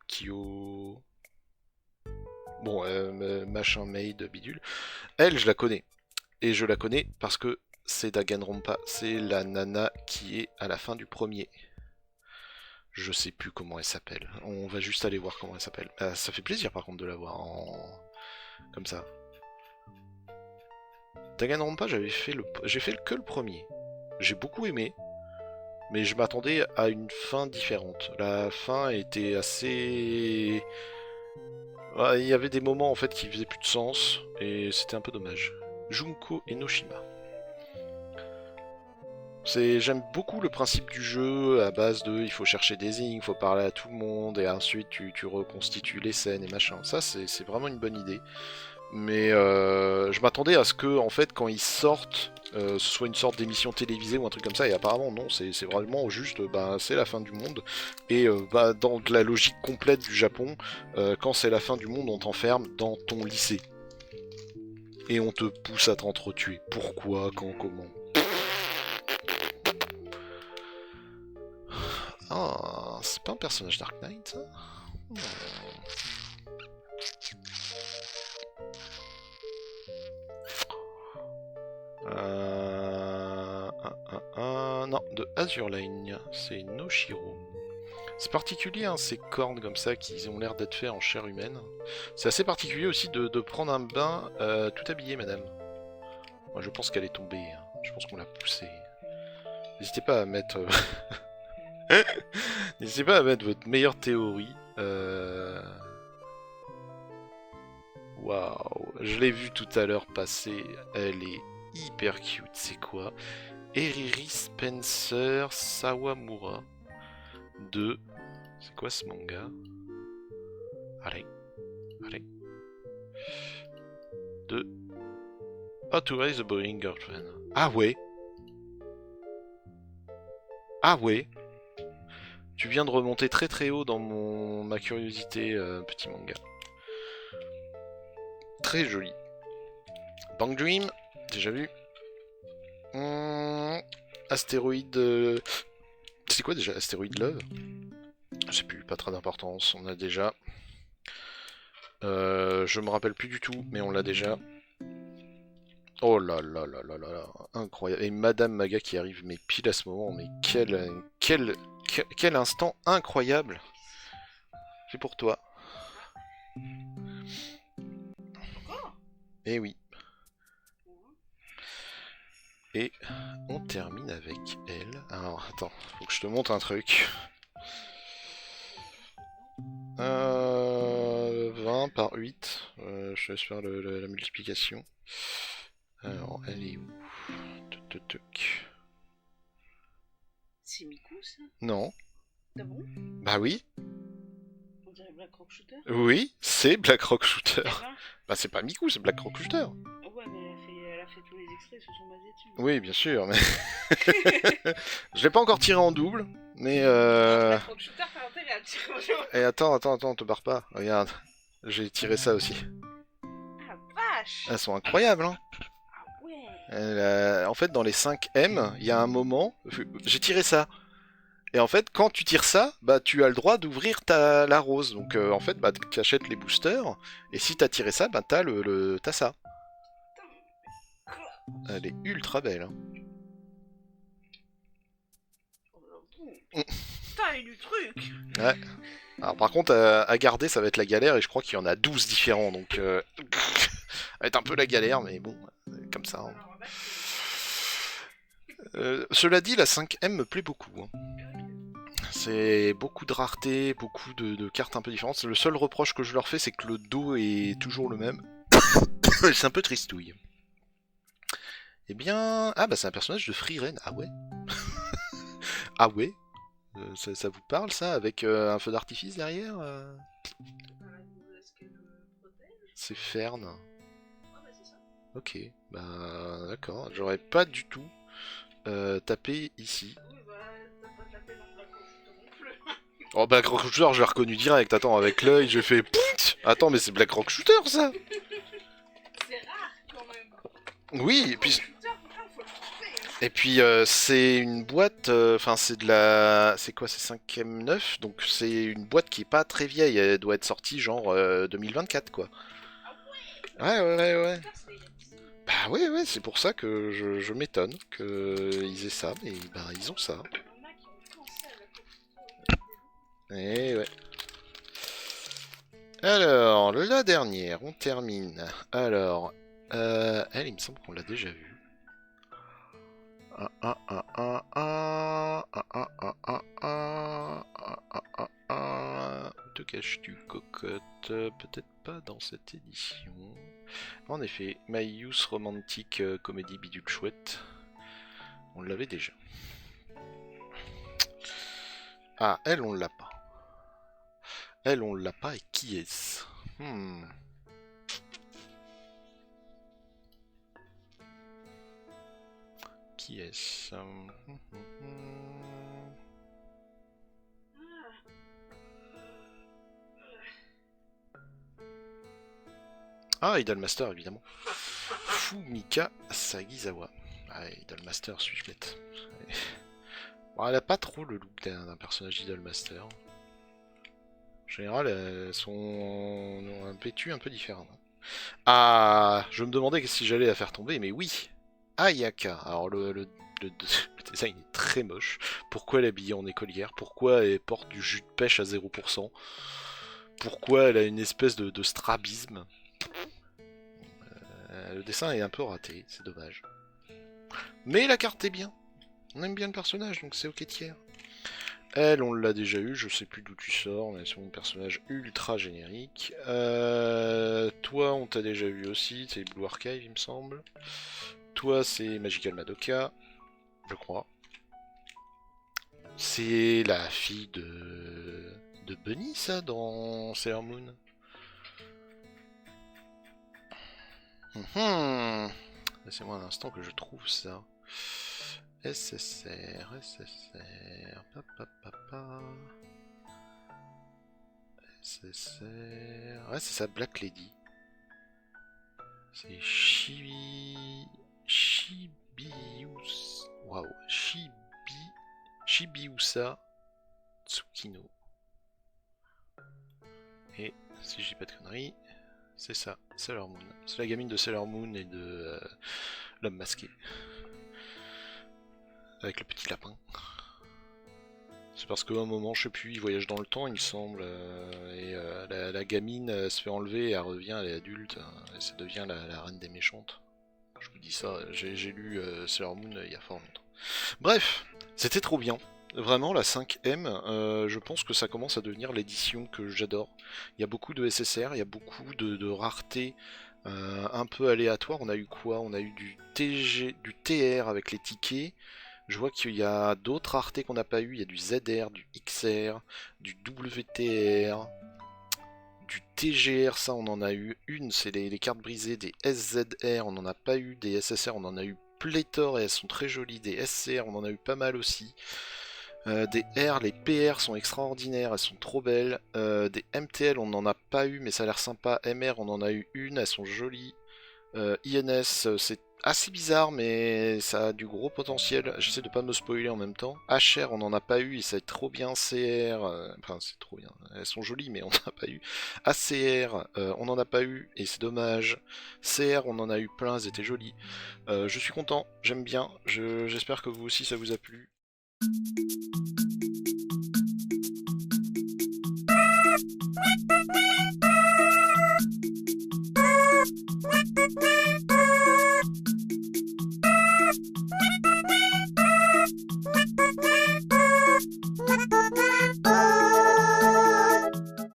Kyo... Bon, machin Maid bidule. Elle, je la connais. Et je la connais parce que c'est Danganronpa. C'est la nana qui est à la fin du premier. Je sais plus comment elle s'appelle. On va juste aller voir comment elle s'appelle. Ça fait plaisir par contre de la voir comme ça. Danganronpa, j'ai fait que le premier. J'ai beaucoup aimé. Mais je m'attendais à une fin différente. La fin était assez... Il y avait des moments en fait qui faisaient plus de sens. Et c'était un peu dommage. Junko Enoshima. J'aime beaucoup le principe du jeu à base de il faut chercher des signes, il faut parler à tout le monde et ensuite tu reconstitues les scènes et machin. Ça c'est vraiment une bonne idée. Mais je m'attendais à ce que en fait quand ils sortent ce soit une sorte d'émission télévisée ou un truc comme ça, et apparemment non, c'est vraiment juste, bah, c'est la fin du monde, et bah, dans la logique complète du Japon, quand c'est la fin du monde, on t'enferme dans ton lycée. Et on te pousse à t'entretuer. Pourquoi, quand, comment? Ah, c'est pas un personnage Dark Knight, ça? Non, de Azure Line, c'est Noshiro. C'est particulier, hein, ces cornes comme ça qui ont l'air d'être faits en chair humaine. C'est assez particulier aussi de prendre un bain tout habillé, madame. Moi, je pense qu'elle est tombée. Hein. Je pense qu'on l'a poussée. N'hésitez pas à mettre... N'hésitez pas à mettre votre meilleure théorie. Waouh, je l'ai vue tout à l'heure passer. Elle est hyper cute. C'est quoi? Eriri Spencer Sawamura de... C'est quoi ce manga? Allez. Allez. De... How to Raise a Boring Girlfriend. Ah ouais. Ah ouais. Tu viens de remonter très très haut dans ma curiosité, petit manga. Très joli. Bang Dream, déjà vu. Astéroïde... C'est quoi déjà Astéroïde Love? Je sais plus, pas très d'importance, on a déjà. Je me rappelle plus du tout, mais on l'a déjà. Oh là là là là là là, incroyable. Et Madame Maga qui arrive, mais pile à ce moment, mais quel instant incroyable. C'est pour toi. Eh oui. Et on termine avec elle. Alors, attends, faut que je te montre un truc. 20 par 8. Je laisse faire la multiplication. Alors, elle est où? C'est Miku, ça? Non. Ah bon? Bah oui. On dirait Black Rock Shooter? Oui, c'est Black Rock Shooter. Eh ben, Bah c'est pas Miku, c'est Black Rock Shooter. ouais, mais elle a fait tous les extraits, ils se sont basés dessus. Oui, bien sûr, mais... Je l'ai pas encore tiré en double, mais Black Rock Shooter, t'as intérêt à le tirer au jeu. Et attends, te barre pas. Regarde, j'ai tiré ça aussi. Ah, vache! Elles sont incroyables, hein. Ah ouais! En fait, dans les 5M, il y a un moment... J'ai tiré ça. Et en fait, quand tu tires ça, bah tu as le droit d'ouvrir la rose. Donc en fait, bah tu achètes les boosters. Et si t'as tiré ça, bah t'as ça. Elle est ultra belle. Hein. T'as eu du truc! Ouais. Alors par contre, à garder, ça va être la galère. Et je crois qu'il y en a 12 différents. Donc ça va être un peu la galère, mais bon, comme ça. Hein. Cela dit, la 5M me plaît beaucoup. Hein. C'est beaucoup de rareté, beaucoup de cartes un peu différentes. Le seul reproche que je leur fais, c'est que le dos est toujours le même. C'est un peu tristouille. Eh bien... Ah bah c'est un personnage de Frieren. Ah ouais. Ah ouais. Ça vous parle ça, avec un feu d'artifice derrière C'est Fern. Ok, bah d'accord. J'aurais pas du tout tapé ici. Oh, Black Rock Shooter, je l'ai reconnu direct. Attends, avec l'œil, j'ai fait... Attends, mais c'est Black Rock Shooter, ça. C'est rare, quand même. Oui, et puis c'est une boîte... Enfin, c'est de la... C'est quoi, c'est 5ème 9. Donc c'est une boîte qui est pas très vieille. Elle doit être sortie genre 2024, quoi. Ouais. Bah ouais, c'est pour ça que je m'étonne qu'ils aient ça. Mais bah, ils ont ça. Et ouais. Alors, la dernière, on termine. Alors, elle, il me semble qu'on l'a déjà vue. Où te caches-tu, cocotte? Peut-être pas dans cette édition. En effet, My Youth Romantic Comédie Bidule Chouette. On l'avait déjà. Ah, elle, on l'a pas. Elle, on l'a pas, et qui est-ce? Qui est-ce? Ah, Idolmaster, évidemment. Fumika Sagizawa. Ah, Idolmaster, suis-je bête? Bon, elle a pas trop le look d'un personnage d'Idolmaster. En général, elles sont un pétu un peu différent. Ah, je me demandais si j'allais la faire tomber, mais oui. Ayaka. Alors le design est très moche. Pourquoi elle est habillée en écolière? Pourquoi elle porte du jus de pêche à 0%? Pourquoi elle a une espèce de strabisme? Le dessin est un peu raté, c'est dommage. Mais la carte est bien. On aime bien le personnage, donc c'est ok tiers. Elle, on l'a déjà eu, je sais plus d'où tu sors, mais c'est mon personnage ultra générique. Toi, on t'a déjà eu aussi, c'est Blue Archive, il me semble. Toi, c'est Magical Madoka, je crois. C'est la fille de Bunny, ça, dans Sailor Moon. Laissez-moi un instant que je trouve ça. SSR. SSR. Ouais, c'est ça, Black Lady. C'est Shibius. Waouh. Shibiusa Tsukino. Et si je dis pas de conneries, c'est ça, Sailor Moon. C'est la gamine de Sailor Moon et de l'homme masqué. Avec le petit lapin. C'est parce qu'à un moment, je sais plus, il voyage dans le temps, il me semble, et la gamine se fait enlever, et elle revient, elle est adulte, et ça devient la reine des méchantes. Je vous dis ça, j'ai lu Sailor Moon il y a fort longtemps. Bref, c'était trop bien. Vraiment, la 5M, je pense que ça commence à devenir l'édition que j'adore. Il y a beaucoup de SSR, il y a beaucoup de raretés un peu aléatoires. On a eu quoi? On a eu du TR avec les tickets. Je vois qu'il y a d'autres raretés qu'on n'a pas eu. Il y a du ZR, du XR, du WTR, du TGR, ça on en a eu une, c'est les cartes brisées, des SZR, on n'en a pas eu, des SSR, on en a eu pléthore et elles sont très jolies, des SCR, on en a eu pas mal aussi. Des R, les PR sont extraordinaires, elles sont trop belles. Des MTL, on n'en a pas eu, mais ça a l'air sympa. MR, on en a eu une, elles sont jolies. INS, c'est assez bizarre, mais ça a du gros potentiel. J'essaie de pas me spoiler en même temps. HR, on n'en a pas eu, et ça va être trop bien. CR, enfin, c'est trop bien. Elles sont jolies, mais on n'en a pas eu. ACR, on n'en a pas eu, et c'est dommage. CR, on en a eu plein, elles étaient jolies. Je suis content, j'aime bien. J'espère que vous aussi, ça vous a plu.